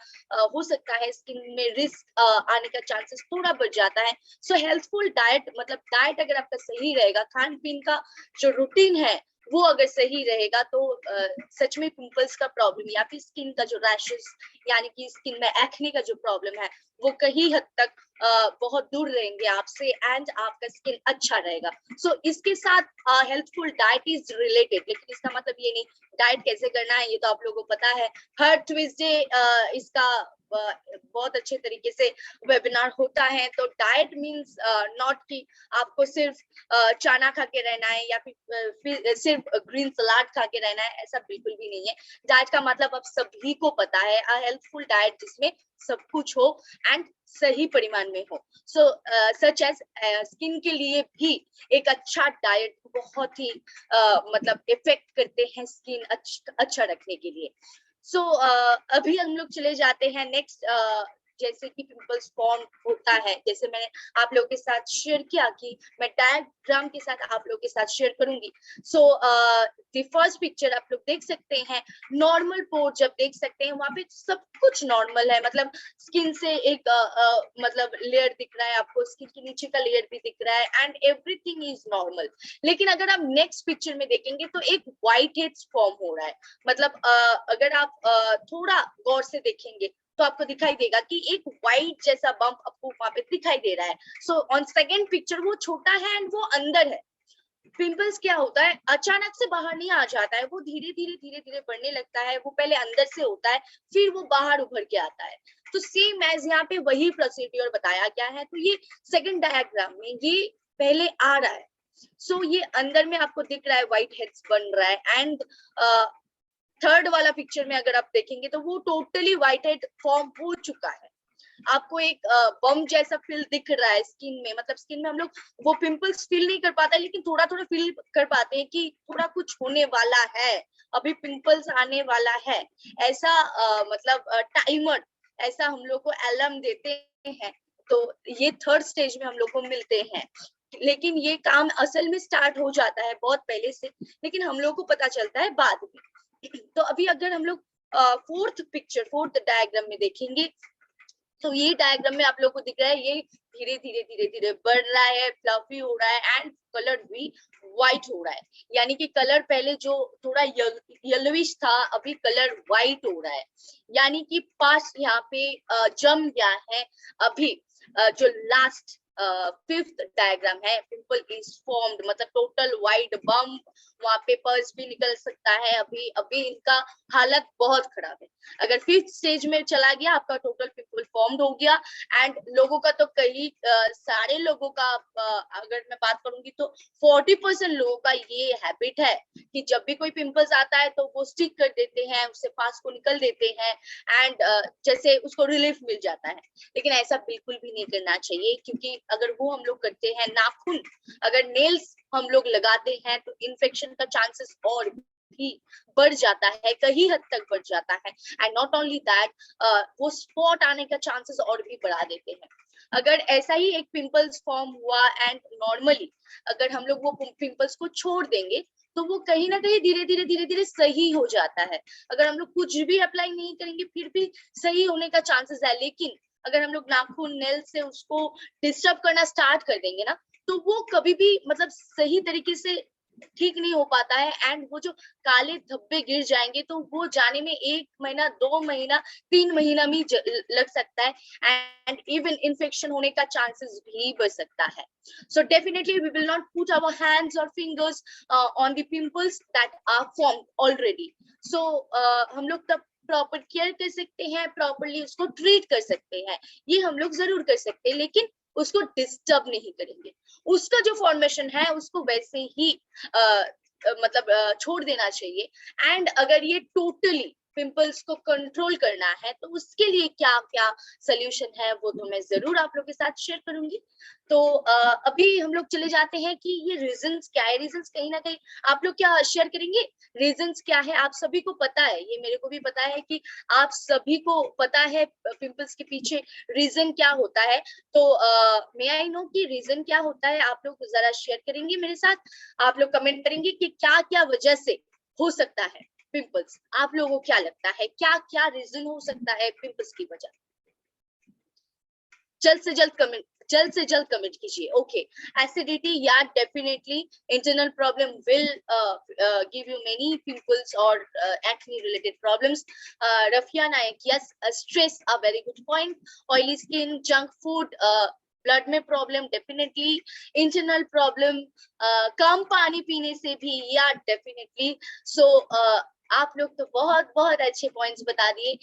हो सकता है, स्किन में रिस्क आने का चांसेस थोड़ा बढ़ जाता है। सो हेल्थफुल डाइट, मतलब डाइट अगर आपका सही रहेगा, खान पीन का जो रूटीन है वो अगर सही रहेगा तो सच में पिंपल्स का प्रॉब्लम या फिर स्किन का जो रैशेस, यानी कि स्किन में एक्ने का जो प्रॉब्लम है वो कहीं हद तक बहुत दूर रहेंगे आपसे, एंड आपका स्किन अच्छा रहेगा। सो इसके साथ हेल्थफुल डाइट इज रिलेटेड, लेकिन इसका मतलब ये नहीं डाइट कैसे करना है ये तो आप लोगों को पता है। हर ट्यूसडे इसका बहुत अच्छे तरीके से वेबिनार होता है। तो डाइट मीन्स नॉट कि आपको सिर्फ चना खा के रहना है या फिर सिर्फ ग्रीन सलाद खा के रहना है, ऐसा बिल्कुल भी नहीं है। डाइट का मतलब अब सभी को पता है, अ हेल्थफुल डाइट जिसमें सब कुछ हो एंड सही परिमाण में हो। सो सच एज स्किन के लिए भी एक अच्छा डाइट बहुत ही मतलब इफेक्ट करते हैं स्किन अच्छा रखने के लिए। सो अभी हम लोग चले जाते हैं नेक्स्ट, जैसे कि पिंपल्स फॉर्म होता है, जैसे मैंने आप लोगों के साथ शेयर किया कि मैं डायग्राम के साथ आप लोगों के साथ शेयर करूंगी। सो द फर्स्ट पिक्चर आप लोग देख सकते हैं, नॉर्मल पोर जब देख सकते हैं वहां पे सब कुछ नॉर्मल है, मतलब स्किन से एक मतलब लेयर दिख रहा है आपको, स्किन के नीचे का लेयर भी दिख रहा है एंड एवरीथिंग इज नॉर्मल। लेकिन अगर आप नेक्स्ट पिक्चर में देखेंगे तो एक व्हाइट हेड्स फॉर्म हो रहा है। मतलब अगर आप थोड़ा गौर से देखेंगे तो आपको दिखाई देगा कि एक व्हाइट जैसा बम्प आपको वहां पे दिखाई दे रहा है। सो ऑन सेकेंड पिक्चर वो छोटा है एंड वो अंदर है। पिंपल्स क्या होता है, अचानक से बाहर नहीं आ जाता है, वो धीरे धीरे धीरे धीरे बढ़ने लगता है। वो पहले अंदर से होता है, फिर वो बाहर उभर के आता है। तो सेम एज यहाँ पे वही प्रोसीड्योर बताया गया है। तो ये सेकंड डायग्राम में ये पहले आ रहा है। सो ये अंदर में आपको दिख रहा है व्हाइट हेड्स बन रहा है, एंड थर्ड वाला पिक्चर में अगर आप देखेंगे तो वो टोटली व्हाइट हेड फॉर्म हो चुका है। आपको एक बम जैसा फील दिख रहा है स्किन में, मतलब स्किन में हम लोग वो पिंपल्स फील नहीं कर पाते, लेकिन थोड़ा थोड़ा फील कर पाते हैं कि थोड़ा कुछ होने वाला है, अभी पिंपल्स आने वाला है। ऐसा मतलब टाइमर, ऐसा हम लोग को अलार्म देते हैं। तो ये थर्ड स्टेज में हम लोग को मिलते हैं, लेकिन ये काम असल में स्टार्ट हो जाता है बहुत पहले से, लेकिन हम लोग को पता चलता है बाद में। तो अभी अगर हम लोग फोर्थ पिक्चर, फोर्थ डायग्राम में देखेंगे तो ये डायग्राम में आप लोग को दिख रहा है ये धीरे धीरे धीरे धीरे बढ़ रहा है, फ्लफी हो रहा है एंड कलर भी व्हाइट हो रहा है। यानी कि कलर पहले जो थोड़ा येलोविश था, अभी कलर व्हाइट हो रहा है। यानी कि पास यहाँ पे जम गया है। अभी जो लास्ट फिफ्थ डायग्राम है, पिंपल इज फॉर्म्ड, मतलब टोटल व्हाइट बम्प, वहां पे पल्स भी निकल सकता है। अभी अभी इनका हालत बहुत खराब है। अगर फिफ्थ स्टेज में चला गया आपका टोटल पिंपल फॉर्म्ड हो गया। एंड लोगों का तो कई सारे लोगों का अगर मैं बात करूंगी तो 40% लोगों का ये हैबिट है कि जब भी कोई पिंपल्स आता है तो वो स्टिक कर देते हैं, उससे पास को निकल देते हैं एंड जैसे उसको रिलीफ मिल जाता है। लेकिन ऐसा बिल्कुल भी नहीं करना चाहिए, क्योंकि अगर वो हम लोग करते हैं, नाखून अगर नेल्स हम लोग लगाते हैं तो इन्फेक्शन का चांसेस और भी बढ़ जाता है, कहीं हद तक बढ़ जाता है। एंड नॉट ओनली दैट, वो स्पॉट आने का चांसेस और भी बढ़ा देते हैं। अगर ऐसा ही एक पिंपल्स फॉर्म हुआ एंड नॉर्मली अगर हम लोग वो पिंपल्स को छोड़ देंगे तो वो कहीं ना कहीं धीरे धीरे सही हो जाता है। अगर हम लोग कुछ भी अप्लाई नहीं करेंगे फिर भी सही होने का चांसेस है, लेकिन अगर हम लोग नाखून नेल से उसको डिस्टर्ब करना स्टार्ट कर देंगे ना तो वो कभी भी मतलब सही तरीके से ठीक नहीं हो पाता है। एंड वो जो काले धब्बे गिर जाएंगे तो वो जाने में 1 महीना 2 महीना 3 महीना भी लग सकता है एंड इवन इन्फेक्शन होने का चांसेस भी बढ़ सकता है। So definitely we will not put our hands or fingers on the pimples that are formed already. So हम लोग तब प्रॉपर केयर कर सकते हैं, प्रॉपरली उसको ट्रीट कर सकते हैं, ये हम लोग जरूर कर सकते हैं, लेकिन उसको डिस्टर्ब नहीं करेंगे। उसका जो फॉर्मेशन है उसको वैसे ही मतलब छोड़ देना चाहिए। एंड अगर ये टोटली पिंपल्स को कंट्रोल करना है तो उसके लिए क्या क्या सोल्यूशन है वो तो मैं जरूर आप लोग के साथ शेयर करूंगी। तो अभी हम लोग चले जाते हैं कि ये रीजंस क्या है। रीजंस कहीं ना कहीं आप लोग क्या शेयर करेंगे, रीजंस क्या है आप सभी को पता है, ये मेरे को भी पता है कि आप सभी को पता है पिंपल्स के पीछे रीजन क्या होता है। तो मे आई नो कि रीजन क्या होता है, आप लोग जरा शेयर करेंगे मेरे साथ। आप लोग कमेंट करेंगे कि क्या क्या वजह से हो सकता है पिंपल्स, आप लोगों को क्या लगता है क्या क्या रीजन हो सकता है पिंपल्स की वजह। जल्द से जल्द कमेंट कीजिए। ओके, एसिडिटी, या definitely internal problem will give you many pimples और acne related problems. Rafia Nayak, yes, stress a very good point. Oily skin, junk food, blood में प्रॉब्लम, डेफिनेटली इंटरनल प्रॉब्लम, कम पानी पीने से भी, या डेफिनेटली। सो आप लोग तो बहुत बहुत अच्छे पॉइंट्स बता दिए।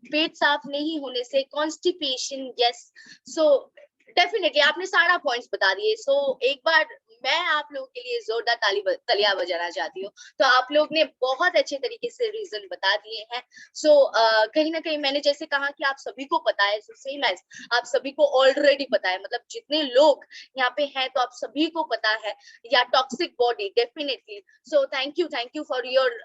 पेट साफ नहीं होने से, कॉन्स्टिपेशन, यस। सो डेफिनेटली आपने सारा पॉइंट्स बता दिए। सो एक बार मैं आप लोगों के लिए जोरदार तालियां बजाना चाहती हूँ। तो आप लोग ने बहुत अच्छे तरीके से रीजन बता दिए हैं। सो कहीं ना कहीं मैंने जैसे कहा कि आप सभी को पता है, सेम एज आप सभी को ऑलरेडी पता है, मतलब जितने लोग यहाँ पे हैं तो आप सभी को पता है, या toxic body, definitely. So thank you for your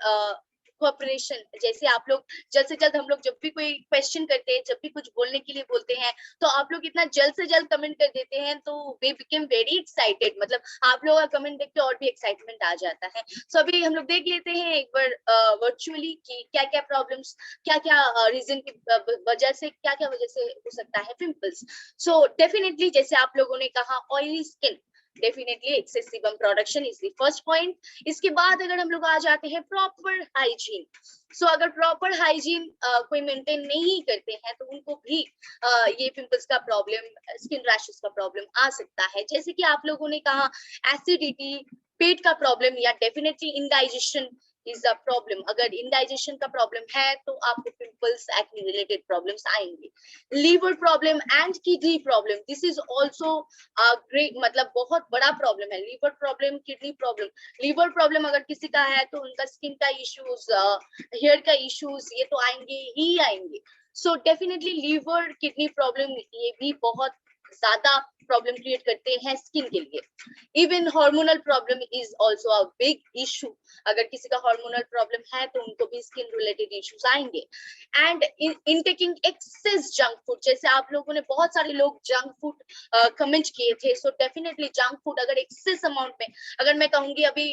cooperation. जैसे आप लोग जल्द से जल्द, हम लोग जब भी कोई क्वेश्चन करते हैं, जब भी कुछ बोलने के लिए बोलते हैं, तो आप लोग इतना जल्द से जल्द कमेंट कर देते हैं, तो वी बिकम वेरी एक्साइटेड। मतलब आप लोगों का कमेंट देख के और भी एक्साइटमेंट आ जाता है। सो अभी हम लोग देख लेते हैं एक बार वर्चुअली कि क्या क्या प्रॉब्लम्स, क्या क्या रीजन की वजह से, क्या क्या वजह से हो सकता है पिंपल्स। सो डेफिनेटली जैसे आप लोगों ने कहा, oily skin, definitely excess sebum production is the first point. इसके बाद अगर हम लोग आ जाते हैं प्रॉपर हाइजीन। सो अगर प्रॉपर हाइजीन कोई मेंटेन नहीं करते हैं तो उनको भी ये पिंपल्स का प्रॉब्लम, स्किन रैशेस का प्रॉब्लम आ सकता है। जैसे कि आप लोगों ने कहा एसिडिटी, पेट का प्रॉब्लम, या definitely indigestion is a problem. अगर इंडाइजेशन का प्रॉब्लम है तो आपको पिंपल्स, एक्ने रिलेटेड प्रॉब्लम्स आएंगे। Liver problem and kidney problem, this is also great, मतलब बहुत बड़ा प्रॉब्लम है। Liver problem, kidney problem. Liver problem अगर किसी का है तो उनका स्किन का इश्यूज, हेयर का इश्यूज, ये तो आएंगे ही आएंगे। So definitely liver, kidney problem, ये भी बहुत ज्यादा प्रॉब्लम क्रिएट करते हैं स्किन के लिए। Even hormonal problem is also a big issue. अगर किसी का हार्मोनल प्रॉब्लम है तो उनको भी स्किन रिलेटेड इश्यूज आएंगे। And in taking excess junk food, जैसे आप लोगों ने बहुत सारे लोग जंक फूड कमेंट किए थे। सो डेफिनेटली जंक फूड अगर एक्सेस अमाउंट में, अगर मैं कहूंगी अभी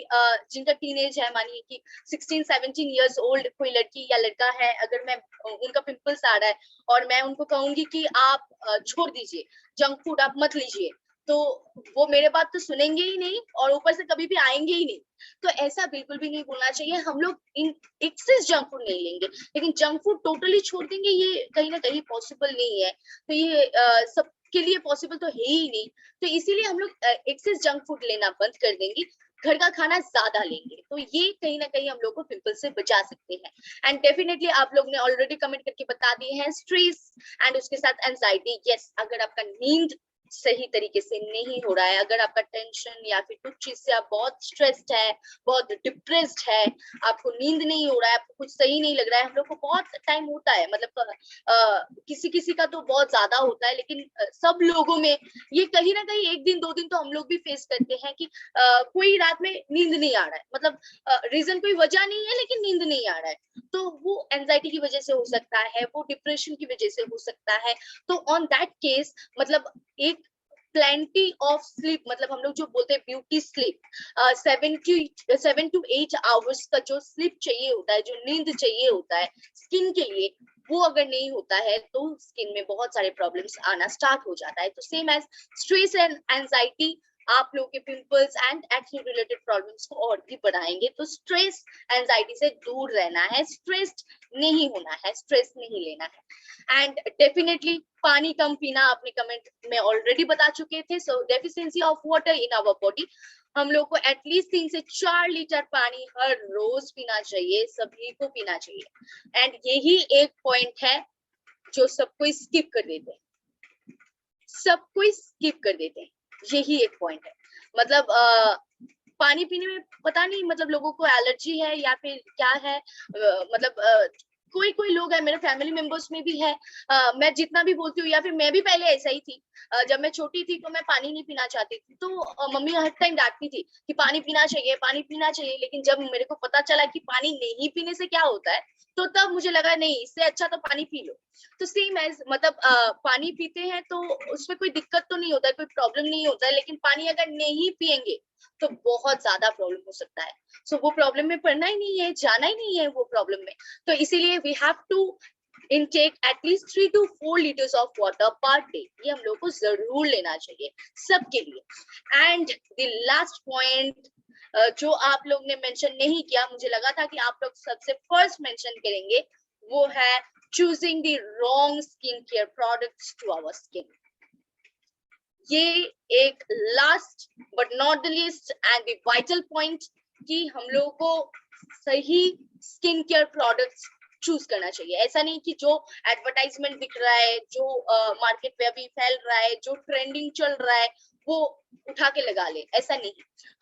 जिनका टीनेज है, मानिए कि 16-17 इयर्स ओल्ड कोई लड़की या लड़का है, अगर मैं उनका पिंपल्स आ रहा है और मैं उनको कहूंगी कि आप छोड़ दीजिए जंक फूड, आप मत लीजिए, तो वो मेरे बात तो सुनेंगे ही नहीं और ऊपर से कभी भी आएंगे ही नहीं। तो ऐसा बिल्कुल भी नहीं बोलना चाहिए। हम लोग इन एक्सेस जंक फूड नहीं लेंगे, लेकिन जंक फूड टोटली छोड़ देंगे ये कहीं ना कहीं पॉसिबल नहीं है। तो ये सब के लिए पॉसिबल तो है ही नहीं। तो इसीलिए हम लोग एक्सेस जंक फूड लेना बंद कर देंगे, घर का खाना ज्यादा लेंगे, तो ये कहीं ना कहीं हम लोग को पिंपल से बचा सकते हैं। एंड डेफिनेटली आप लोग ने ऑलरेडी कमेंट करके बता दिए हैं स्ट्रेस एंड उसके साथ एंजाइटी। यस, अगर आपका नींद सही तरीके से नहीं हो रहा है, अगर आपका टेंशन या फिर कुछ चीज से आप बहुत स्ट्रेस्ड है, बहुत डिप्रेस्ड है, आपको नींद नहीं हो रहा है, आपको कुछ सही नहीं लग रहा है, हम लोग को बहुत टाइम होता है, मतलब किसी किसी का तो बहुत ज्यादा होता है, लेकिन सब लोगों में ये कहीं ना कहीं एक दिन दो दिन तो हम लोग भी फेस करते हैं कि कोई रात में नींद नहीं आ रहा है, मतलब रीजन कोई वजह नहीं है लेकिन नींद नहीं आ रहा है, तो वो एंजाइटी की वजह से हो सकता है, वो डिप्रेशन की वजह से हो सकता है। तो ऑन दैट केस मतलब एक प्लेंटी ऑफ स्लीप, मतलब हम लोग जो बोलते हैं ब्यूटी स्लीप, 7 to 8 आवर्स का जो स्लीप चाहिए होता है, जो नींद चाहिए होता है स्किन के लिए, वो अगर नहीं होता है तो स्किन में बहुत सारे प्रॉब्लम्स आना स्टार्ट हो जाता है। तो same as stress and anxiety आप लोगों के pimples and acne related problems को और भी बढ़ाएंगे। तो स्ट्रेस एंजाइटी से दूर रहना है, स्ट्रेस्ड नहीं होना है, स्ट्रेस नहीं लेना है। एंड डेफिनेटली पानी कम पीना, आपने कमेंट में ऑलरेडी बता चुके थे। So deficiency of water in our body, हम लोग को एटलीस्ट 3 से 4 लीटर पानी हर रोज पीना चाहिए, सभी को पीना चाहिए। एंड यही एक पॉइंट है जो सब कोई स्किप कर देते हैं, सब कोई स्किप कर देते हैं, यही एक पॉइंट है। मतलब पानी पीने में पता नहीं, मतलब लोगों को एलर्जी है या फिर क्या है, मतलब कोई कोई लोग है, मेरे फैमिली मेंबर्स में भी है, मैं जितना भी बोलती हूँ, या फिर मैं भी पहले ऐसा ही थी, जब मैं छोटी थी तो मैं पानी नहीं पीना चाहती थी, तो मम्मी हर टाइम डांटती थी कि पानी पीना चाहिए, पानी पीना चाहिए। लेकिन जब मेरे को पता चला कि पानी नहीं पीने से क्या होता है, तो तब मुझे लगा नहीं, इससे अच्छा तो पानी पी लो। तो सेम एज मतलब पानी पीते हैं तो उसमें कोई दिक्कत तो नहीं होता है, कोई प्रॉब्लम नहीं होता है, लेकिन पानी अगर नहीं पियेंगे तो बहुत ज्यादा प्रॉब्लम हो सकता है। सो वो प्रॉब्लम में पड़ना ही नहीं है, जाना ही नहीं है वो प्रॉब्लम में। तो इसीलिए we have to intake at least 3 to 4 litres of water per day, ये हम लोग को जरूर लेना चाहिए सबके लिए। एंड द लास्ट पॉइंट जो आप लोग ने मेंशन नहीं किया, मुझे लगा था कि आप लोग सबसे फर्स्ट मेंशन करेंगे, वो है choosing the wrong skincare products to our skin. ये एक last but not the least and the vital point कि हम लोगों को सही स्किन केयर प्रोडक्ट्स चूज करना चाहिए। ऐसा नहीं कि जो एडवर्टाइजमेंट दिख रहा है, जो मार्केट में अभी फैल रहा है, जो ट्रेंडिंग चल रहा है, वो उठा के लगा ले, ऐसा नहीं।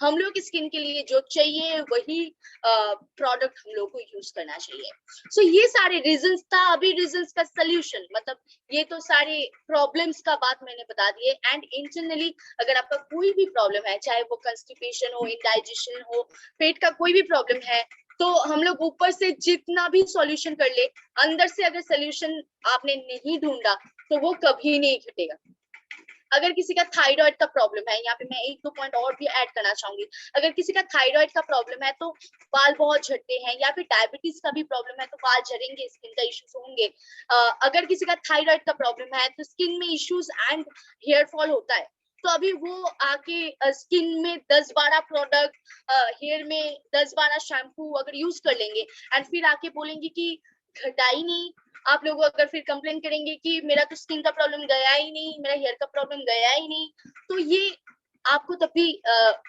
हम लोग की स्किन के लिए जो चाहिए वही प्रोडक्ट हम लोग को यूज करना चाहिए। सो ये सारे रीजंस था। अभी रीजंस का सोल्यूशन, मतलब ये तो सारे प्रॉब्लम्स का बात मैंने बता दिए। एंड इंटरनली अगर आपका कोई भी प्रॉब्लम है, चाहे वो कंस्टिपेशन हो, इंडाइजेशन हो, पेट का कोई भी प्रॉब्लम है, तो हम लोग ऊपर से जितना भी सॉल्यूशन कर ले, अंदर से अगर सॉल्यूशन आपने नहीं ढूंढा तो वो कभी नहीं घटेगा। अगर किसी का थायराइड का प्रॉब्लम है, यहाँ पे मैं एक दो पॉइंट और भी ऐड करना चाहूंगी। अगर किसी का थायराइड का प्रॉब्लम है तो बाल बहुत झड़ते हैं, या फिर डायबिटीज का भी प्रॉब्लम है तो बाल झड़ेंगे, स्किन का इश्यूज होंगे। अगर किसी का थायराइड का प्रॉब्लम है तो स्किन में इश्यूज एंड हेयर फॉल होता है। तो अभी वो आके स्किन में 10-12 प्रोडक्ट, हेयर में 10-12 शैम्पू अगर यूज कर लेंगे एंड फिर आके बोलेंगे कि घटा ही नहीं, आप लोग अगर फिर कंप्लेन करेंगे कि मेरा तो स्किन का प्रॉब्लम गया ही नहीं, मेरा हेयर का प्रॉब्लम गया ही नहीं, तो ये आपको तभी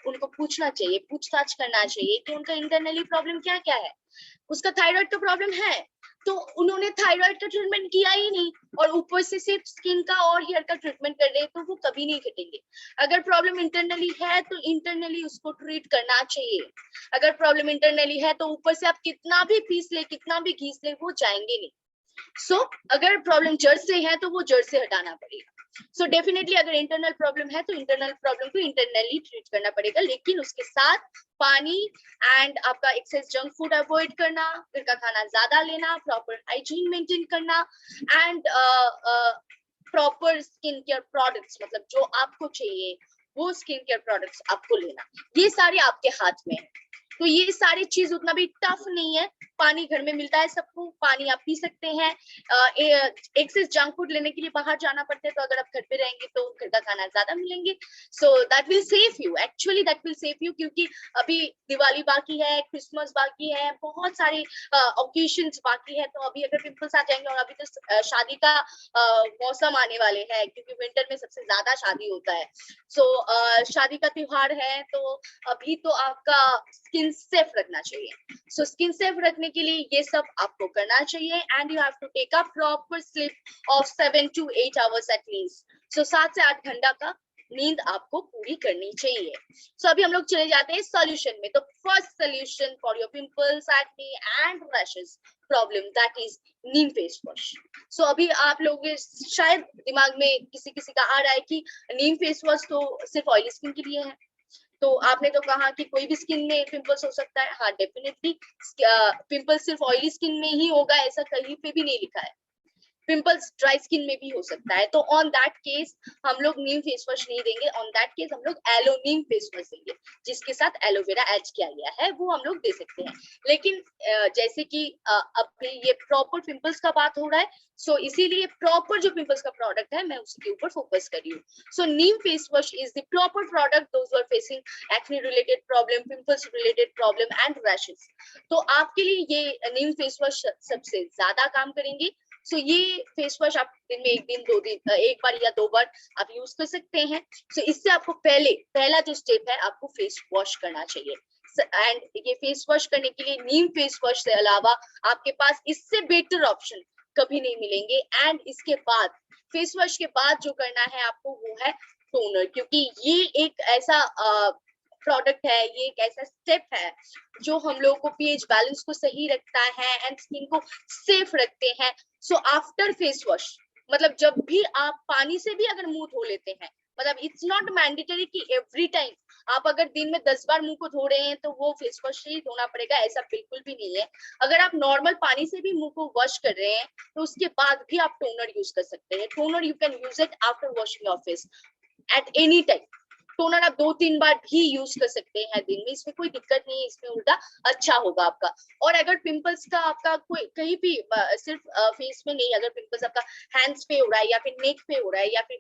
उनको पूछना चाहिए, पूछताछ करना चाहिए कि उनका इंटरनली प्रॉब्लम क्या क्या है। उसका थायराइड का प्रॉब्लम है तो उन्होंने थायराइड का ट्रीटमेंट किया ही नहीं, और ऊपर से सिर्फ स्किन का और हेयर का ट्रीटमेंट कर रहे, तो वो कभी नहीं घटेंगे। अगर प्रॉब्लम इंटरनली है तो इंटरनली उसको ट्रीट करना चाहिए। अगर प्रॉब्लम इंटरनली है तो ऊपर से आप कितना भी पीस ले, कितना भी घीस ले, वो जाएंगे नहीं। सो अगर प्रॉब्लम जड़ से है तो वो जड़ से हटाना पड़ेगा। सो डेफिनेटली अगर इंटरनल प्रॉब्लम है तो इंटरनल प्रॉब्लम को इंटरनली ट्रीट करना पड़ेगा, लेकिन उसके साथ पानी एंड आपका एक्सेस जंक फूड अवॉइड करना, घर का खाना ज्यादा लेना, प्रॉपर हाइजीन मेंटेन करना and proper skin care products, मतलब जो आपको चाहिए वो स्किन केयर प्रोडक्ट्स आपको लेना, ये सारे आपके हाथ में है। तो ये सारी चीज उतना भी टफ नहीं है, पानी घर में मिलता है सबको, पानी आप पी सकते हैं। एक्सेस जंक फूड लेने के लिए बाहर जाना पड़ता है, तो अगर आप घर पे रहेंगे तो घर का खाना ज्यादा मिलेंगे। So that will save you, actually that will save you, क्योंकि अभी दिवाली बाकी है, क्रिसमस बाकी है, बहुत सारे ओकेशंस बाकी है। तो अभी अगर पिंपल्स आ जाएंगे, और अभी तो शादी का मौसम आने वाले हैं, क्योंकि विंटर में सबसे ज्यादा शादी होता है। सो शादी का त्योहार है, तो अभी तो आपका स्किन सेफ रखना चाहिए। सो स्किन सेफ रखने रखने के लिए ये सब आपको करना चाहिए and you have to take a proper sleep of 7 to 8 hours at least. So 7 से 8 घंटा का नींद आपको पूरी करनी चाहिए। सो अभी हम लोग चले जाते हैं सॉल्यूशन में। तो first solution for your pimples, acne and rashes problem that is neem face wash. So अभी आप लोग शायद दिमाग में किसी किसी का आ रहा है कि नीम फेस वॉश तो सिर्फ ऑयली स्किन के लिए है। तो आपने तो कहा कि कोई भी स्किन में पिंपल्स हो सकता है। हाँ, डेफिनेटली पिंपल्स सिर्फ ऑयली स्किन में ही होगा ऐसा कहीं पे भी नहीं लिखा है। पिंपल्स ड्राई स्किन में भी हो सकता है। तो ऑन दैट केस हम लोग नीम फेस वॉश नहीं देंगे, ऑन दैट केस हम लोग एलो नीम फेस वॉश देंगे जिसके साथ एलोवेरा ऐड किया गया है, वो हम लोग दे सकते हैं। लेकिन जैसे कि अभी ये प्रॉपर पिंपल्स का बात हो रहा है, सो इसीलिए प्रॉपर जो पिंपल्स का प्रोडक्ट है मैं उसी के ऊपर फोकस कर रही हूँ। So neem face wash is the proper product those who are facing acne related problem, pimples related problem and rashes. तो आपके लिए ये नीम फेस वॉश सबसे ज्यादा काम करेंगे। सो ये फेस वॉश आप दिन में एक दिन, 2 दिन, एक बार या 2 बार आप यूज कर सकते हैं। सो इससे आपको पहला जो स्टेप है आपको फेस वॉश करना चाहिए। एंड ये फेस वॉश करने के लिए नीम फेस वॉश से अलावा आपके पास इससे बेटर ऑप्शन कभी नहीं मिलेंगे। एंड इसके बाद फेस वॉश के बाद जो करना है आपको वो है टोनर, क्योंकि ये एक ऐसा प्रोडक्ट है, ये एक ऐसा स्टेप है जो हम लोगों को पीएच बैलेंस को सही रखता है एंड स्किन को सेफ रखते हैं। सो आफ्टर फेस वॉश, मतलब जब भी आप पानी से भी अगर मुंह धो लेते हैं, मतलब इट्स नॉट मैंडेटरी कि एवरी टाइम आप अगर दिन में 10 बार मुंह को धो रहे हैं तो वो फेस वॉश से ही धोना पड़ेगा, ऐसा बिल्कुल भी नहीं है। अगर आप नॉर्मल पानी से भी मुंह को वॉश कर रहे हैं तो उसके बाद भी आप टोनर यूज कर सकते हैं। Toner you can use it after washing your face at any time. Toner आप 2-3 बार भी यूज कर सकते हैं दिन में, इसमें कोई दिक्कत नहीं है, इसमें उल्टा अच्छा होगा आपका। और अगर पिंपल्स का आपका कोई कहीं भी सिर्फ फेस में नहीं, अगर पिंपल्स आपका हैंड्स पे हो रहा है या फिर नेक पे हो रहा है या फिर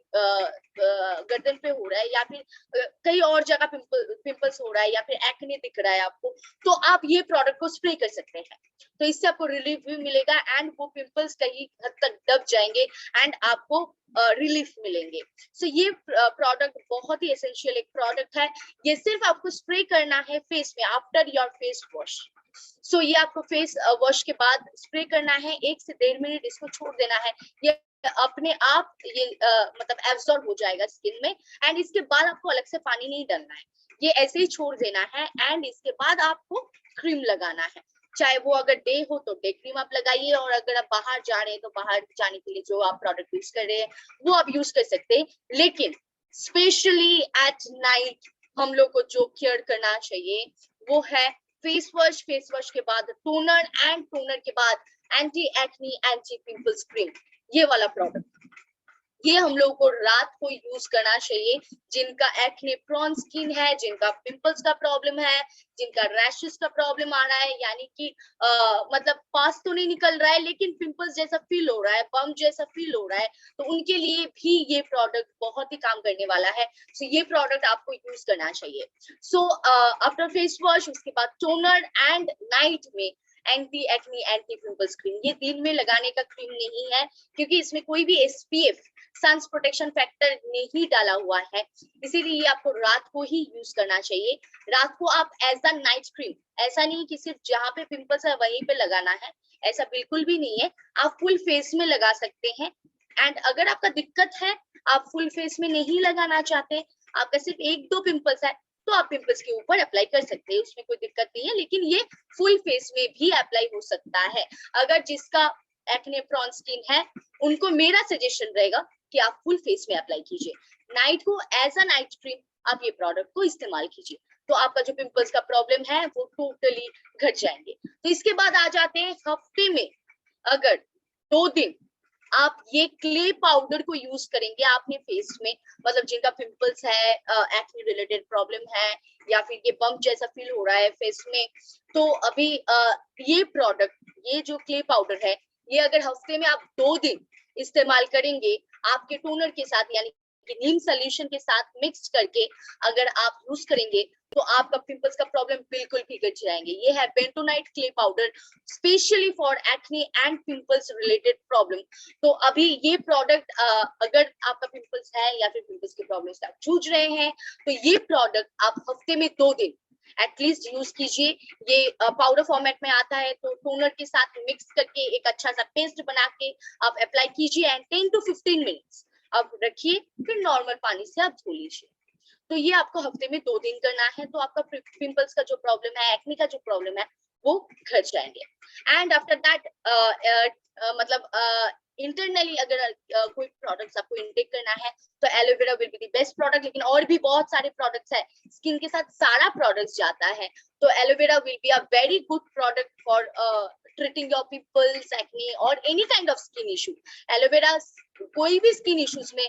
गर्दन पे हो रहा है या फिर कहीं और जगह पिंपल्स हो रहा है या फिर एक्ने दिख रहा है आपको, तो आप ये प्रोडक्ट को स्प्रे कर सकते हैं। तो इससे आपको रिलीफ भी मिलेगा एंड वो पिंपल्स कहीं हद तक दब जाएंगे एंड आपको रिलीफ मिलेंगे। सो ये प्रोडक्ट बहुत ही एसेंशियल एक प्रोडक्ट है। ये सिर्फ आपको स्प्रे करना है फेस में आफ्टर योर फेस वॉश। सो ये आपको फेस वॉश के बाद स्प्रे करना है, 1 से 1.5 मिनट इसको छोड़ देना है। ये अपने आप ये मतलब एब्सॉर्ब हो जाएगा स्किन में एंड इसके बाद आपको अलग से पानी नहीं डालना है, ये ऐसे ही छोड़ देना है। एंड इसके बाद आपको क्रीम लगाना है, चाहे वो अगर डे हो तो डे क्रीम आप लगाइए, और अगर आप बाहर जा रहे हैं तो बाहर जाने के लिए जो आप प्रोडक्ट यूज कर रहे हैं वो आप यूज कर सकते हैं। लेकिन स्पेशली एट नाइट हम लोग को जो केयर करना चाहिए वो है फेस वॉश के बाद टोनर एंड टोनर के बाद anti acne anti pimples cream, ये वाला प्रोडक्ट ये हम लोग को रात को यूज करना चाहिए। जिनका एक्ने प्रोन स्किन है, जिनका पिंपल्स का प्रॉब्लम है, जिनका रैशेस का प्रॉब्लम आ रहा है, यानी कि मतलब पास तो नहीं निकल रहा है लेकिन पिंपल्स जैसा फील हो रहा है, बम्प जैसा फील हो रहा है, तो उनके लिए भी ये प्रोडक्ट बहुत ही काम करने वाला है। सो ये प्रोडक्ट आपको यूज करना चाहिए। सो आफ्टर फेस वॉश उसके बाद टोनर एंड नाइट में anti acne anti pimples cream. ये दिन में लगाने का क्रीम नहीं है क्योंकि इसमें कोई भी एसपीएफ सन्स प्रोटेक्शन फैक्टर नहीं डाला हुआ है, इसीलिए ये आपको रात को ही यूज करना चाहिए। रात को आप एज अ नाइट क्रीम, ऐसा नहीं कि सिर्फ जहाँ पे पिंपल्स है वहीं पे लगाना है, ऐसा बिल्कुल भी नहीं है, आप फुल फेस में लगा सकते हैं। एंड अगर आपका दिक्कत है, आप फुल फेस में नहीं लगाना चाहते, आपका सिर्फ 1-2 पिंपल्स है, तो आप पिंपल्स के ऊपर अप्लाई कर सकते हैं, उसमें कोई दिक्कत नहीं है। लेकिन ये फुल फेस में भी अप्लाई हो सकता है। अगर जिसका एक्ने प्रोन स्किन है उनको मेरा सजेशन रहेगा कि आप फुल फेस में अप्लाई कीजिए। नाइट को एज अ नाइट क्रीम आप ये प्रोडक्ट को इस्तेमाल कीजिए, तो आपका जो पिंपल्स का प्रॉब्लम है वो टोटली घट जाएंगे। तो इसके बाद आ जाते हैं हफ्ते में अगर 2 दिन आप ये क्ले पाउडर को यूज करेंगे आपने फेस में, मतलब जिनका पिंपल्स है, एक्ने रिलेटेड प्रॉब्लम है या फिर ये बम्प जैसा फील हो रहा है फेस में, तो अभी ये प्रोडक्ट, ये जो क्ले पाउडर है, ये अगर हफ्ते में आप 2 दिन इस्तेमाल करेंगे आपके टोनर के साथ, यानी कि नीम सोल्यूशन के साथ मिक्स करके अगर आप यूज करेंगे तो आपका पिंपल्स का प्रॉब्लम बिल्कुल भी घट जाएंगे। ये है bentonite clay powder specially for acne and pimples related problem. तो अभी ये प्रोडक्ट अगर आपका पिंपल्स है या फिर पिंपल्स के प्रॉब्लम से आप जूझ रहे हैं तो ये प्रोडक्ट आप हफ्ते में 2 दिन एटलीस्ट यूज कीजिए। ये पाउडर फॉर्मेट में आता है, तो टोनर के साथ मिक्स करके एक अच्छा सा पेस्ट बना के आप अप्लाई कीजिए एंड 10 to 15 मिनट्स आप रखिए, फिर नॉर्मल पानी से आप धो लीजिए। तो ये आपको हफ्ते में 2 दिन करना है, तो आपका पिंपल्स का जो प्रॉब्लम है, एक्ने का जो प्रॉब्लम है, वो घर जाएंगे। एंड आफ्टर दैट मतलब इंटरनली अगर कोई प्रोडक्ट्स आपको इनटेक करना है तो aloe vera will be the best product, लेकिन और भी बहुत सारे प्रोडक्ट्स है, स्किन के साथ सारा प्रोडक्ट्स जाता है, तो aloe vera will be a very good product for treating your pimples, acne और any kind of skin issue. Aloe vera कोई भी स्किन इश्यूज में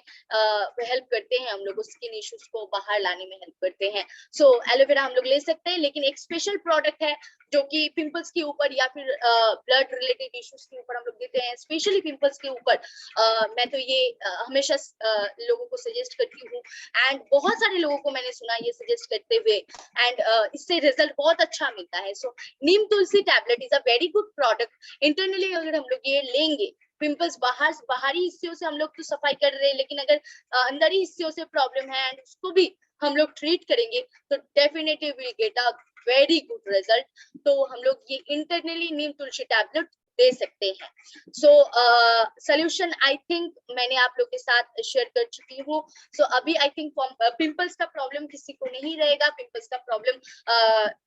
हेल्प करते हैं, हम लोग स्किन इश्यूज को बाहर लाने में हेल्प करते हैं। सो एलोवेरा हम लोग ले सकते हैं, लेकिन एक स्पेशल प्रोडक्ट है जो कि पिंपल्स के ऊपर या फिर ब्लड रिलेटेड इश्यूज के ऊपर हम लोग देते हैं, स्पेशली पिंपल्स के ऊपर। मैं तो ये हमेशा लोगों को सजेस्ट करती हूँ, एंड बहुत सारे लोगों को मैंने सुना ये सजेस्ट करते हुए, एंड इससे रिजल्ट बहुत अच्छा मिलता है। So neem tulsi tablet is a very good product. Internally अगर हम लोग ये लेंगे, पिंपल्स बाहरी हिस्सों से हम लोग तो सफाई कर रहे हैं, लेकिन अगर अंदरी हिस्सों से प्रॉब्लम है एंड उसको भी हम लोग ट्रीट करेंगे तो definitely will get a very good result. तो हम लोग ये इंटरनली नीम तुलसी टैबलेट दे सकते हैं। सो सोल्यूशन आई थिंक मैंने आप लोग के साथ शेयर कर चुकी हूँ। सो अभी आई थिंक पिंपल्स का प्रॉब्लम किसी को नहीं रहेगा, पिंपल्स का प्रॉब्लम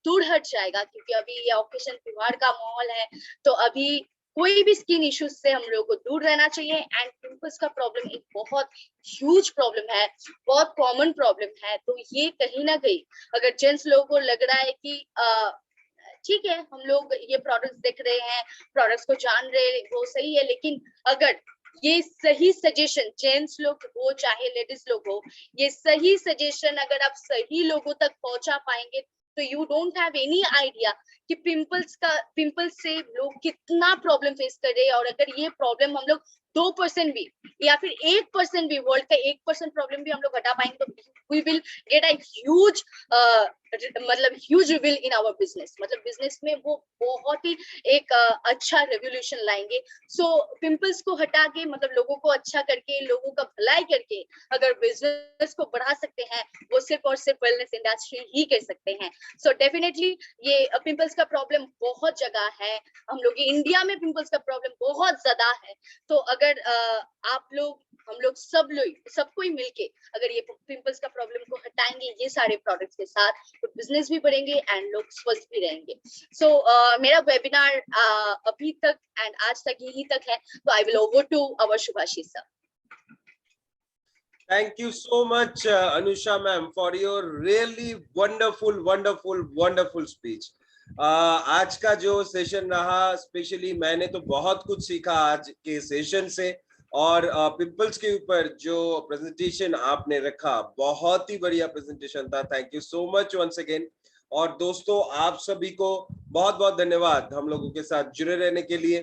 दूर हट जाएगा, क्योंकि अभी ये ऑकेशन त्योहार का माहौल है, तो अभी कोई भी स्किन इश्यूज से हम लोगों को दूर रहना चाहिए। एंड पिंपल्स का प्रॉब्लम एक बहुत ह्यूज प्रॉब्लम है, बहुत कॉमन प्रॉब्लम है। तो ये कहीं ना कहीं अगर जेंट्स लोगों को लग रहा है कि ठीक है हम लोग ये प्रोडक्ट्स देख रहे हैं, प्रोडक्ट्स को जान रहे हैं, वो सही है, लेकिन अगर ये सही सजेशन, जेंट्स लोग हो चाहे लेडीज लोग हो, ये सही सजेशन अगर आप सही लोगों तक पहुंचा पाएंगे तो you don't have any idea कि पिंपल्स से लोग कितना प्रॉब्लम फेस कर रहे हैं। और अगर ये प्रॉब्लम हम लोग 2% भी या फिर 1% भी, वर्ल्ड का 1% प्रॉब्लम भी हम लोग हटा पाएंगे तो we will get a huge मतलब huge reveal in our business. मतलब बिजनेस में वो बहुत ही एक अच्छा रेवोल्यूशन लाएंगे। सो पिंपल्स को हटा के, मतलब लोगों को अच्छा करके, लोगों का भलाई करके अगर बिजनेस को बढ़ा सकते हैं, वो सिर्फ और सिर्फ वेलनेस इंडस्ट्री ही कर सकते हैं। सो डेफिनेटली ये पिंपल्स का प्रॉब्लम बहुत जगह है, हम लोग इंडिया में पिंपल्स का प्रॉब्लम बहुत ज्यादा है। तो अगर आप लोग, हम लोग सब कोई मिलके अगर ये पिंपल्स का प्रॉब्लम को हटाएंगे ये सारे प्रोडक्ट्स के साथ, तो बिजनेस भी बढ़ेंगे एंड लोग स्वस्थ भी रहेंगे। सो मेरा वेबिनार अभी तक एंड आज तक यही तक है, तो I will over to our Shubhashish sir. Thank you so much, Anusha ma'am, for your really wonderful speech. आज का जो सेशन रहा, स्पेशली मैंने तो बहुत कुछ सीखा आज के सेशन से, और पिंपल्स के ऊपर जो प्रेजेंटेशन आपने रखा, बहुत ही बढ़िया प्रेजेंटेशन था। Thank you so much once again. और दोस्तों आप सभी को बहुत बहुत धन्यवाद हम लोगों के साथ जुड़े रहने के लिए।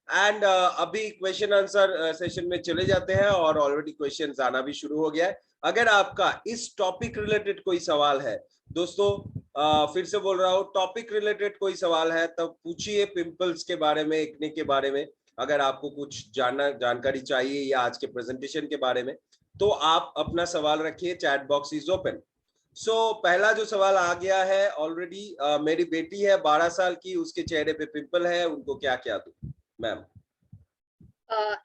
एंड अभी क्वेश्चन आंसर सेशन में चले जाते हैं, और ऑलरेडी क्वेश्चंस आना भी शुरू हो गया है। अगर आपका इस टॉपिक रिलेटेड कोई सवाल है दोस्तों, फिर से बोल रहा हूँ, टॉपिक रिलेटेड कोई सवाल है तब पूछिए, पिंपल्स के बारे में, एक्ने के बारे में, अगर आपको कुछ जानकारी चाहिए या आज के प्रेजेंटेशन के बारे में, तो आप अपना सवाल रखिए, चैट बॉक्स इज ओपन। सो पहला जो सवाल आ गया है ऑलरेडी, मेरी बेटी है 12 साल की, उसके चेहरे पे पिंपल है, उनको क्या क्या दूं मैम?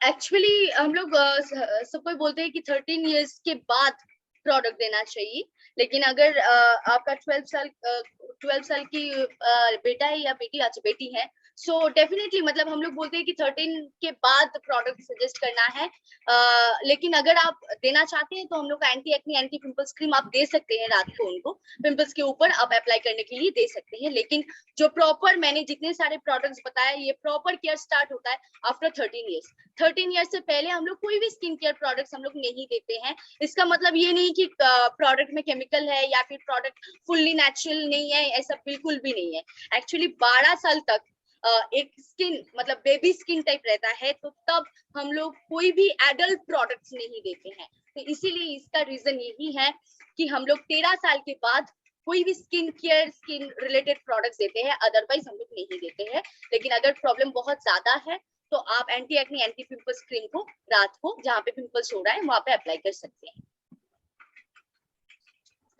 एक्चुअली हम लोग सब कोई बोलते हैं कि 13 इयर्स के बाद प्रोडक्ट देना चाहिए, लेकिन अगर आपका 12 साल की बेटा है या बेटी, अच्छा बेटी है, सो डेफिनेटली मतलब हम लोग बोलते हैं कि 13 के बाद प्रोडक्ट सजेस्ट करना है। लेकिन अगर आप देना चाहते हैं तो हम लोग का anti acne, anti pimples cream आप दे सकते हैं, रात को उनको पिंपल्स के ऊपर आप अप्लाई करने के लिए दे सकते हैं। लेकिन जो प्रॉपर मैंने जितने सारे प्रोडक्ट्स बताया, ये प्रॉपर केयर स्टार्ट होता है आफ्टर 13 इयर्स। 13 इयर्स से पहले हम लोग कोई भी स्किन केयर प्रोडक्ट्स हम लोग नहीं देते हैं। इसका मतलब ये नहीं कि प्रोडक्ट में केमिकल है या फिर प्रोडक्ट फुल्ली नेचुरल नहीं है, ऐसा बिल्कुल भी नहीं है। एक्चुअली 12 साल तक एक स्किन मतलब बेबी स्किन टाइप रहता है, तो तब हम लोग कोई भी एडल्ट प्रोडक्ट्स नहीं देते हैं। तो इसीलिए इसका रीजन यही है कि हम लोग 13 साल के बाद कोई भी skin care, skin related products देते हैं, अदरवाइज हम लोग नहीं देते हैं। लेकिन अगर प्रॉब्लम बहुत ज्यादा है तो आप anti acne, anti pimples cream को रात को जहाँ पे पिंपल्स हो रहा है वहां पे अप्लाई कर सकते हैं।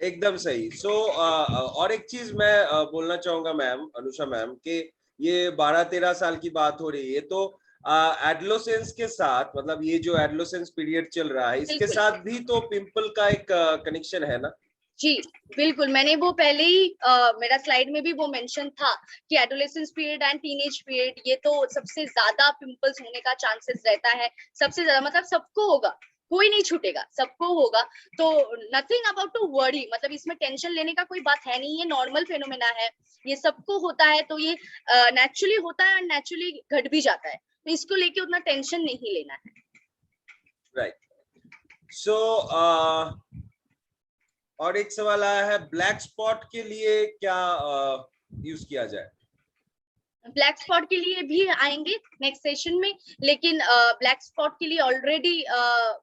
एकदम सही। सो और एक चीज मैं बोलना चाहूंगा मैम, अनुषा मैम, कि ये 12-13 साल की बात हो रही है, तो एडोलेसेंस के साथ, मतलब ये जो एडोलेसेंस पीरियड चल रहा है, इसके बिल्कुल साथ भी तो पिंपल का एक कनेक्शन है ना? जी, बिल्कुल। मैंने वो पहले ही मेरा स्लाइड में भी वो मेंशन था कि adolescence period and teenage period, ये तो सबसे ज्यादा पिंपल्स होने का चांसेस रहता है। सबसे ज्यादा मतलब सबको होगा, कोई नहीं छूटेगा, सबको होगा। तो नथिंग अबाउट टू वरी, मतलब इसमें टेंशन लेने का कोई बात है नहीं, ये नॉर्मल फेनोमेना है, ये सबको होता है। तो ये नेचुरली होता है और नेचुरली घट भी जाता है, तो इसको लेके उतना टेंशन नहीं लेना है। राइट। सो और एक सवाल आया है, ब्लैक स्पॉट के लिए क्या यूज किया जाए? ब्लैक स्पॉट के लिए भी आएंगे नेक्स्ट सेशन में, लेकिन ब्लैक स्पॉट के लिए ऑलरेडी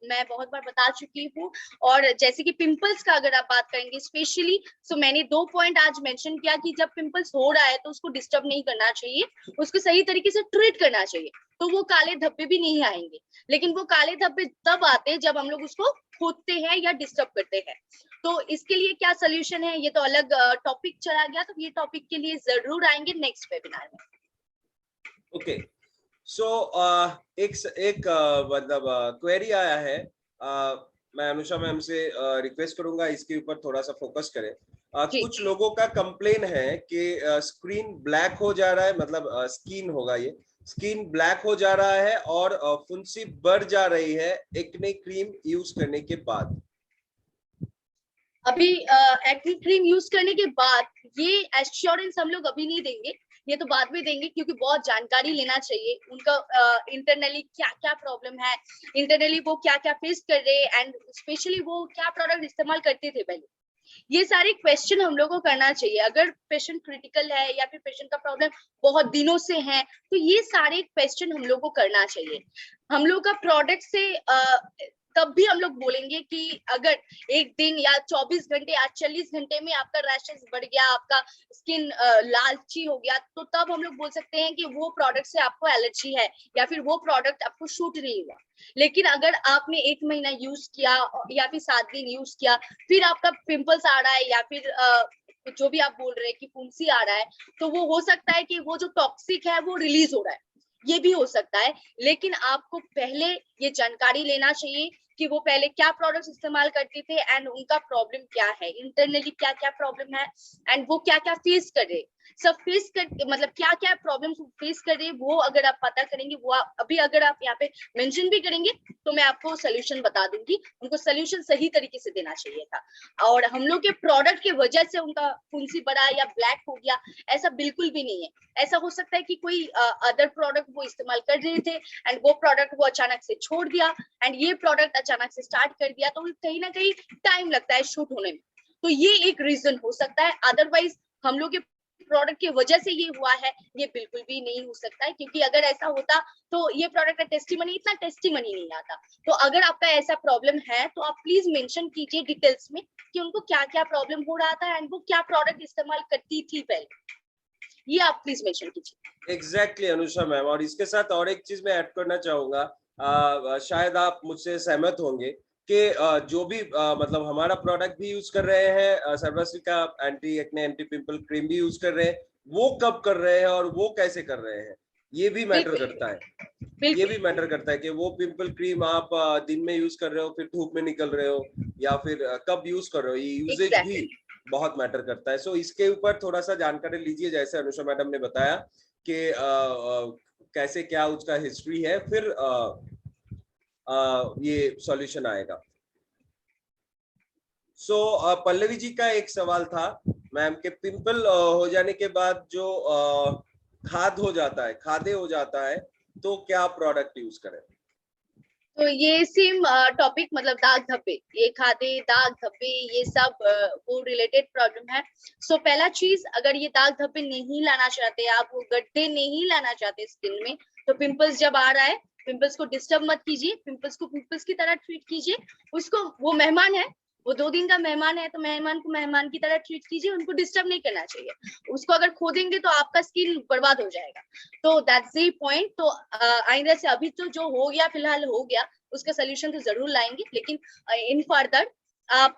मैं बहुत बार बता चुकी हूँ। और जैसे कि पिंपल्स का अगर आप बात करेंगे स्पेशली, तो मैंने 2 पॉइंट आज मेंशन किया कि जब पिंपल्स हो रहा है तो उसको डिस्टर्ब नहीं करना चाहिए, उसको सही तरीके से ट्रीट करना चाहिए, तो वो काले धब्बे भी नहीं आएंगे। लेकिन वो काले धब्बे तब आते हैं जब हम लोग उसको खोदते हैं या डिस्टर्ब करते हैं। तो इसके लिए क्या सोल्यूशन है, ये तो अलग टॉपिक चला गया, तो ये टॉपिक के लिए जरूर आएंगे नेक्स्ट वेबिनार में। ओके। सो एक मतलब क्वेरी आया है, मैं अनुषा मैम से रिक्वेस्ट करूंगा इसके ऊपर थोड़ा सा फोकस करें। जी कुछ लोगों का कंप्लेन है कि स्क्रीन ब्लैक हो जा रहा है, मतलब स्किन होगा, ये स्किन ब्लैक हो जा रहा है और फुंसी बढ़ जा रही है एक्ने क्रीम यूज करने के बाद। अभी एक्ने क्रीम यूज करने के बाद ये एश्योरेंस हम लोग अभी नहीं देंगे, ये तो बाद में देंगे, क्योंकि बहुत जानकारी लेना चाहिए उनका इंटरनली क्या क्या प्रॉब्लम है, इंटरनली वो क्या क्या फेस कर रहे हैं, एंड स्पेशली वो क्या प्रोडक्ट इस्तेमाल करते थे पहले। ये सारे क्वेश्चन हम लोग को करना चाहिए। अगर पेशेंट क्रिटिकल है या फिर पेशेंट का प्रॉब्लम बहुत दिनों से है, तो ये सारे क्वेश्चन हम लोग को करना चाहिए। हम लोग का प्रोडक्ट से तब भी हम लोग बोलेंगे कि अगर एक दिन या 24 घंटे या 40 घंटे में आपका रैशेस बढ़ गया, आपका स्किन लालची हो गया, तो तब हम लोग बोल सकते हैं कि वो प्रोडक्ट से आपको एलर्जी है या फिर वो प्रोडक्ट आपको शूट नहीं हुआ। लेकिन अगर आपने 1 महीना यूज किया या फिर 7 दिन यूज किया, फिर आपका पिंपल्स आ रहा है या फिर जो भी आप बोल रहे हैं कि फुंसी आ रहा है, तो वो हो सकता है कि वो जो टॉक्सिक है वो रिलीज हो रहा है, ये भी हो सकता है। लेकिन आपको पहले ये जानकारी लेना चाहिए कि वो पहले क्या प्रोडक्ट्स इस्तेमाल करते थे एंड उनका प्रॉब्लम क्या है, इंटरनली क्या क्या प्रॉब्लम है, एंड वो क्या क्या फेस कर रहे, सब फेस कर, मतलब क्या क्या प्रॉब्लम फेस कर रहे हैं, वो अगर आप पता करेंगे, वो अभी अगर आप यहाँ पे मेंशन भी करेंगे, तो मैं आपको सोल्यूशन बता दूंगी। उनको सोल्यूशन सही तरीके से देना चाहिए था, और हम लोग के प्रोडक्ट के वजह से उनका फुंसी बढ़ा या ब्लैक हो गया, ऐसा बिल्कुल भी नहीं है। ऐसा हो सकता है कि कोई अदर प्रोडक्ट वो इस्तेमाल कर रहे थे एंड वो प्रोडक्ट वो अचानक से छोड़ दिया एंड ये प्रोडक्ट अचानक से स्टार्ट कर दिया, तो कहीं ना कहीं टाइम लगता है शूट होने में, तो ये एक रीजन हो सकता है। अदरवाइज हम लोग के प्रोडक्ट की वजह से ये हुआ है, ये बिल्कुल भी नहीं हो सकता है, क्योंकि अगर ऐसा होता तो ये प्रोडक्ट का टेस्टिमनी, इतना टेस्टिमनी नहीं आता। तो अगर आपका ऐसा प्रॉब्लम है तो आप प्लीज मेंशन कीजिए डिटेल्स में कि उनको क्या क्या प्रॉब्लम हो रहा था एंड वो क्या प्रोडक्ट इस्तेमाल करती थी पहले, ये आप प्लीज मेंशन कीजिए। एग्जैक्टली अनुषा मैम, और इसके साथ और एक चीज मैं ऐड करना चाहूंगा, शायद आप मुझसे सहमत होंगे कि जो भी मतलब हमारा प्रोडक्ट भी यूज कर रहे हैं, सर्वश्री का anti acne anti pimple cream भी यूज कर रहे हैं, वो कब कर रहे हैं और वो कैसे कर रहे हैं, ये भी मैटर बिल्कुल करता है। ये भी बिल्कुल मैटर करता है कि वो पिंपल क्रीम आप दिन में यूज कर रहे हो, फिर धूप में निकल रहे हो, या फिर कब यूज कर रहे हो, ये यूजेज भी एग्जैक्टली बहुत मैटर करता है। सो इसके ऊपर थोड़ा सा जानकारी लीजिए, जैसे अनुषा मैडम ने बताया कि कैसे क्या उसका हिस्ट्री है, फिर ये सॉल्यूशन आएगा। सो पल्लवी जी का एक सवाल था मैम, के पिंपल हो जाने के बाद जो खाद हो जाता है, खादे हो जाता है, तो क्या प्रोडक्ट यूज करें? तो ये सेम टॉपिक, मतलब दाग धब्बे, ये खादे दाग धब्बे ये सब वो रिलेटेड प्रॉब्लम है। सो पहला चीज, अगर ये दाग धब्बे नहीं लाना चाहते आप, वो गड्ढे नहीं लाना चाहते स्किन में, तो पिंपल्स जब आ रहा है, पिंपल्स को डिस्टर्ब मत कीजिए, पिंपल्स को पिंपल्स की तरह ट्रीट कीजिए उसको। वो मेहमान है, वो 2 दिन का मेहमान है, तो मेहमान को मेहमान की तरह ट्रीट कीजिए, उनको डिस्टर्ब नहीं करना चाहिए। उसको अगर खोदेंगे तो आपका स्किन बर्बाद हो जाएगा। तो दैट्स द पॉइंट। तो आइंदा से, अभी तो जो हो गया फिलहाल हो गया, उसका सोल्यूशन तो जरूर लाएंगे, लेकिन इन फर्दर आप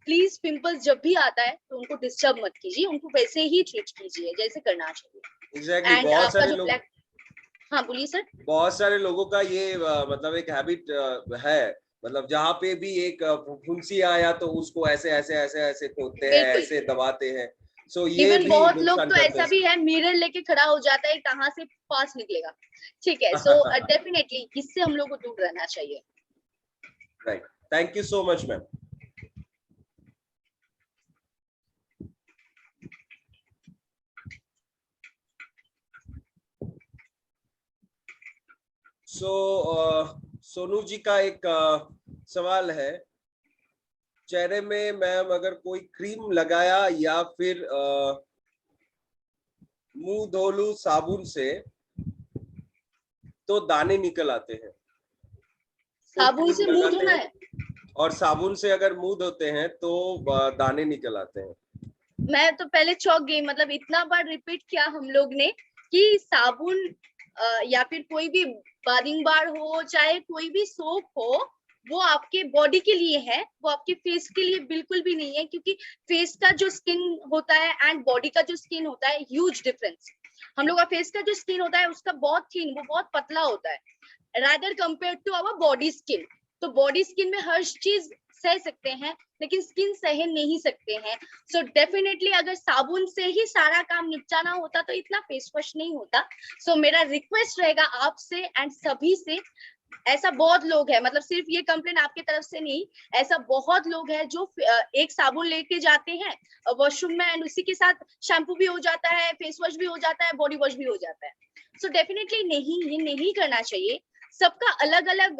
प्लीज पिंपल्स जब भी आता है तो उनको डिस्टर्ब मत कीजिए, उनको वैसे ही ट्रीट कीजिए जैसे करना चाहिए। एग्जैक्टली एंड बहुत आपका सारे जो लोग, ब्लैक, हाँ बोलिए सर। बहुत सारे लोगों का ये मतलब एक हैबिट है, मतलब जहाँ पे भी एक फुंसी आया तो उसको ऐसे ऐसे ऐसे ऐसे खोदते हैं, बिल्कुल, ऐसे दबाते हैं। सो ये इवन भी बहुत लोग नुकसान तो करता ऐसा भी है मिरर लेके खड़ा हो जाता है, कहाँ से पास निकलेगा। ठीक है, सो है। डेफिनेटली इससे हम लोग को दूर रहना चाहिए। Right, thank you so much ma'am. So Sonu ji का एक सवाल है, चेहरे में मैम अगर कोई क्रीम लगाया या फिर मुंह धो लूं साबुन से तो दाने निकल आते हैं, तो साबुन क्रीम से मुंह लगाते धोना हैं है? और साबुन से अगर मुंह धोते हैं तो दाने निकल आते हैं। मैं तो पहले चौंक गई, मतलब इतना बार रिपीट किया हम लोग ने कि साबुन या फिर कोई भी बाथिंग बार हो, चाहे कोई भी सोप हो, वो आपके बॉडी के लिए है, वो आपके फेस के लिए बिल्कुल भी नहीं है। क्योंकि फेस का जो स्किन होता है एंड बॉडी का जो स्किन होता है, ह्यूज डिफरेंस। हम लोग का फेस का जो स्किन होता है उसका बहुत थिन, वो बहुत पतला होता है rather compared to our body skin। तो बॉडी स्किन में हर चीज सह सकते हैं लेकिन स्किन सह नहीं सकते हैं। सो डेफिनेटली अगर साबुन से ही सारा काम निपटाना होता तो इतना फेस वॉश नहीं होता। सो मेरा रिक्वेस्ट रहेगा आपसे एंड सभी से, ऐसा बहुत लोग है, मतलब सिर्फ ये कंप्लेन आपके तरफ से नहीं, ऐसा बहुत लोग है जो एक साबुन लेके जाते हैं वॉशरूम में एंड उसी के साथ शैम्पू भी हो जाता है, फेस वॉश भी हो जाता है, बॉडी वॉश भी हो जाता है। सो डेफिनेटली नहीं, ये नहीं करना चाहिए। सबका अलग अलग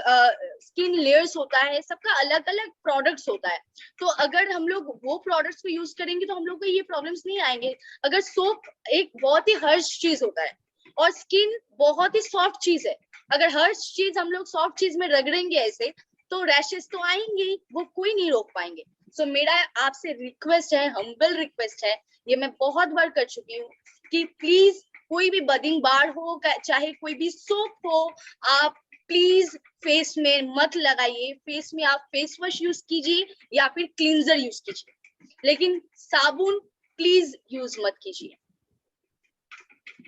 स्किन लेयर्स होता है, सबका अलग अलग प्रोडक्ट्स होता है। तो अगर हम लोग वो प्रोडक्ट्स को यूज करेंगे तो हम लोग को ये प्रॉब्लम्स नहीं आएंगे। अगर सोप एक बहुत ही हर्ष चीज होता है और स्किन बहुत ही सॉफ्ट चीज है, अगर हर चीज हम लोग सॉफ्ट चीज में रगड़ेंगे ऐसे तो रैशेस तो आएंगे ही, वो कोई नहीं रोक पाएंगे। सो मेरा आपसे रिक्वेस्ट है, हम्बल रिक्वेस्ट है, ये मैं बहुत बार कर चुकी हूँ कि प्लीज कोई भी बदिंग बार हो, चाहे कोई भी सोप हो, आप प्लीज फेस में मत लगाइए। फेस में आप फेस वॉश यूज कीजिए या फिर क्लींजर यूज कीजिए, लेकिन साबुन प्लीज यूज मत कीजिए।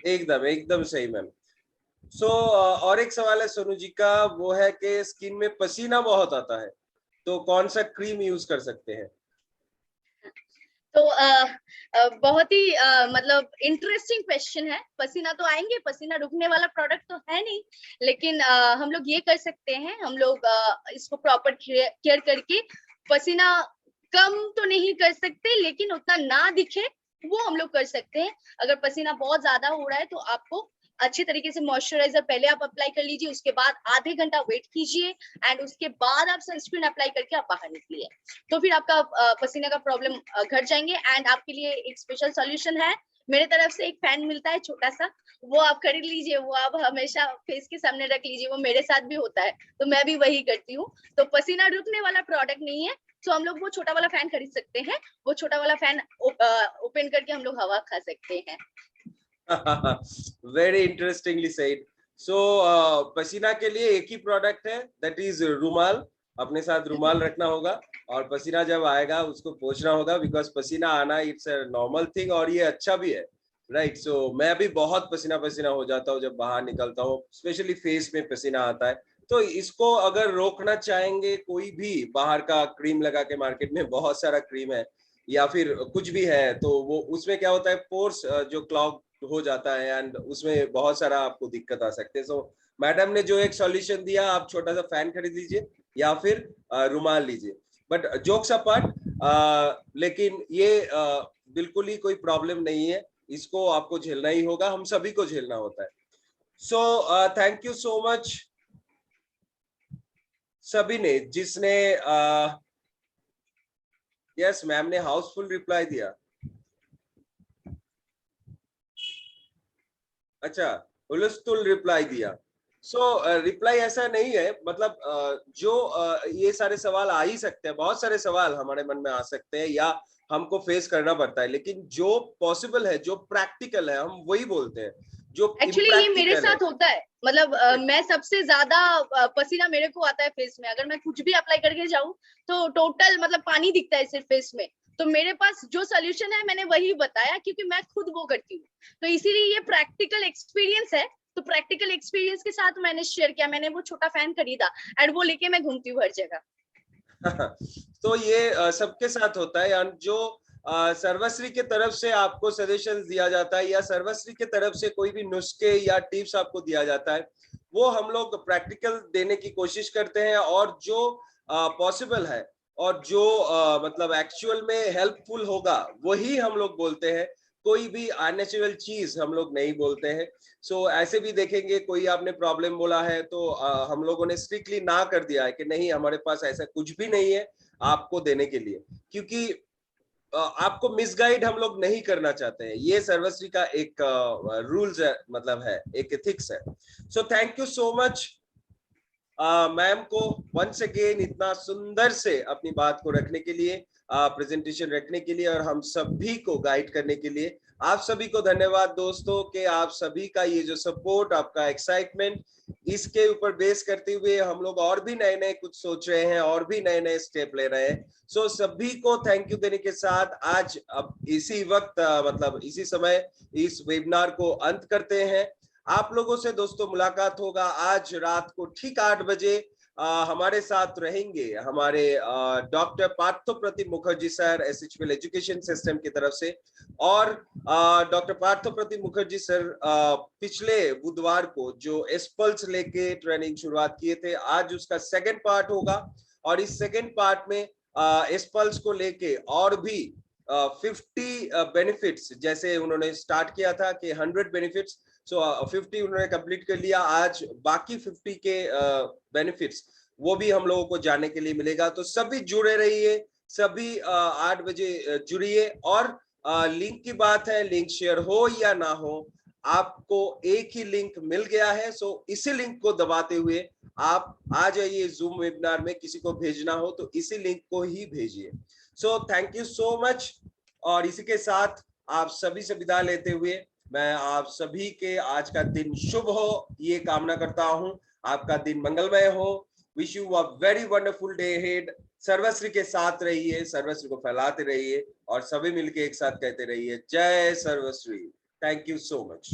एकदम एकदम सही मैम। सो और एक सवाल है सोनू जी का, वो है कि स्किन में पसीना बहुत आता है तो कौन सा क्रीम यूज कर सकते हैं? तो बहुत ही मतलब इंटरेस्टिंग क्वेश्चन है। पसीना तो आएंगे, पसीना रुकने वाला प्रोडक्ट तो है नहीं, लेकिन हम लोग ये कर सकते हैं, हम लोग इसको प्रॉपर केयर करके पसीना कम तो नहीं कर सकते लेकिन उतना ना दिखे वो हम लोग कर सकते हैं। अगर पसीना बहुत ज्यादा हो रहा है तो आपको अच्छे तरीके से मॉइस्चराइजर पहले आप अप्लाई कर लीजिए, उसके बाद आधे घंटा वेट कीजिए एंड उसके बाद आप सनस्क्रीन अप्लाई करके आप बाहर निकलिए, तो फिर आपका पसीने का प्रॉब्लम घट जाएंगे। एंड आपके लिए एक स्पेशल सॉल्यूशन है, मेरे तरफ से एक फैन मिलता है छोटा सा, वो आप खरीद लीजिए, वो आप हमेशा फेस के सामने रख लीजिए, वो मेरे साथ भी होता है तो मैं भी वही करती हूँ। तो पसीना रुकने वाला प्रोडक्ट नहीं है तो हम लोग वो छोटा वाला फैन खरीद सकते हैं, वो छोटा वाला फैन ओपन करके हम लोग हवा खा सकते हैं। Very interestingly said. सो पसीना के लिए एक ही प्रोडक्ट है, दैट इज रुमाल। अपने साथ रुमाल रखना होगा और पसीना जब आएगा उसको पोंछना होगा, बिकॉज पसीना आना इट्स अ नॉर्मल थिंग और ये अच्छा भी है। राइट, सो मैं भी बहुत पसीना पसीना हो जाता हूँ जब बाहर निकलता हूँ, स्पेशली फेस में पसीना आता है। तो इसको अगर रोकना चाहेंगे, कोई भी बाहर का क्रीम लगा के, मार्केट में बहुत सारा क्रीम है या फिर कुछ भी है, तो वो उसमें क्या होता है, पोर्स जो क्लॉग हो जाता है एंड उसमें बहुत सारा आपको दिक्कत आ सकते हैं। सो मैडम ने जो एक सॉल्यूशन दिया, आप छोटा सा फैन खरीद लीजिए या फिर रुमाल लीजिए। बट जोक्स अपार्ट, लेकिन ये बिल्कुल ही कोई प्रॉब्लम नहीं है, इसको आपको झेलना ही होगा, हम सभी को झेलना होता है। So thank you so much सभी ने, जिसने यस मैम ने हाउसफुल रिप्लाई दिया। अच्छा, हुलस्थुल रिप्लाई दिया। सो रिप्लाई ऐसा नहीं है, मतलब जो ये सारे सवाल आ ही सकते हैं, बहुत सारे सवाल हमारे मन में आ सकते हैं या हमको फेस करना पड़ता है, लेकिन जो पॉसिबल है, जो प्रैक्टिकल है, हम वही बोलते हैं। जो एक्चुअली ये मेरे impractical है। साथ होता है, मतलब मैं सबसे ज्यादा पसीना मेरे को आता है फेस में। अगर मैं कुछ भी अप्लाई करके जाऊं तो टोटल मतलब पानी दिखता है सिर्फ फेस में। तो मेरे पास जो सोल्यूशन है मैंने वही बताया, क्योंकि मैं खुद वो करती हूँ। तो इसीलिए ये प्रैक्टिकल एक्सपीरियंस है, तो प्रैक्टिकल एक्सपीरियंस के साथ मैंने शेयर किया। मैंने वो छोटा फैन खरीदा एंड वो लेके मैं घूमती हूँ हर जगह। तो ये सबके साथ होता है, यानी जो सर्वश्री के तरफ से आपको सजेशन दिया जाता है या सर्वश्री के तरफ से कोई भी नुस्खे या टिप्स आपको दिया जाता है, वो हम लोग प्रैक्टिकल देने की कोशिश करते हैं, और जो पॉसिबल है और जो मतलब एक्चुअल में हेल्पफुल होगा वही हम लोग बोलते हैं। कोई भी अननेचुरल चीज हम लोग नहीं बोलते हैं। सो ऐसे भी देखेंगे, कोई आपने प्रॉब्लम बोला है तो हम लोगों ने स्ट्रिक्टली ना कर दिया है कि नहीं, हमारे पास ऐसा कुछ भी नहीं है आपको देने के लिए, क्योंकि आपको मिसगाइड हम लोग नहीं करना चाहते हैं। ये सर्वश्री का एक रूल्स है, मतलब है, एक एथिक्स है। So thank you so much ma'am को वंस अगेन इतना सुंदर से अपनी बात को रखने के लिए, प्रेजेंटेशन रखने के लिए, और हम सभी को गाइड करने के लिए। आप सभी को धन्यवाद दोस्तों, कि आप सभी का ये जो सपोर्ट, आपका एक्साइटमेंट, इसके ऊपर बेस करते हुए हम लोग और भी नए नए कुछ सोच रहे हैं, और भी नए नए स्टेप ले रहे हैं। सो सभी को थैंक यू देने के साथ आज अब इसी वक्त मतलब इसी समय इस वेबिनार को अंत करते हैं। आप लोगों से दोस्तों मुलाकात होगा आज रात को ठीक 8 बजे। हमारे साथ रहेंगे हमारे डॉक्टर पार्थो प्रतिम मुखर्जी सर, एसएचपीएल एजुकेशन सिस्टम की तरफ से। और डॉक्टर पार्थो प्रतिम मुखर्जी सर पिछले बुधवार को जो एसपल्स लेके ट्रेनिंग शुरुआत किए थे, आज उसका सेकंड पार्ट होगा। और इस सेकंड पार्ट में एसपल्स को लेके और भी 50 बेनिफिट्स, जैसे उन्होंने स्टार्ट किया था कि 100 बेनिफिट्स, सो 50 उन्होंने कंप्लीट कर लिया। आज बाकी 50 के बेनिफिट्स वो भी हम लोगों को जानने के लिए मिलेगा। तो सभी जुड़े रहिए, सभी 8 बजे जुड़िए। और लिंक की बात है, लिंक शेयर हो या ना हो, आपको एक ही लिंक मिल गया है। सो इसी लिंक को दबाते हुए आप आ जाइए जूम वेबिनार में। किसी को भेजना हो तो इसी लिंक को ही भेजिए। So thank you so much. और इसी के साथ आप सभी से विदा लेते हुए मैं आप सभी के आज का दिन शुभ हो ये कामना करता हूं। आपका दिन मंगलमय हो। Wish you a very wonderful day ahead. Sarvashri के साथ रहिए, सर्वश्री को फैलाते रहिए, और सभी मिलके एक साथ कहते रहिए जय Sarvashri. Thank you so much.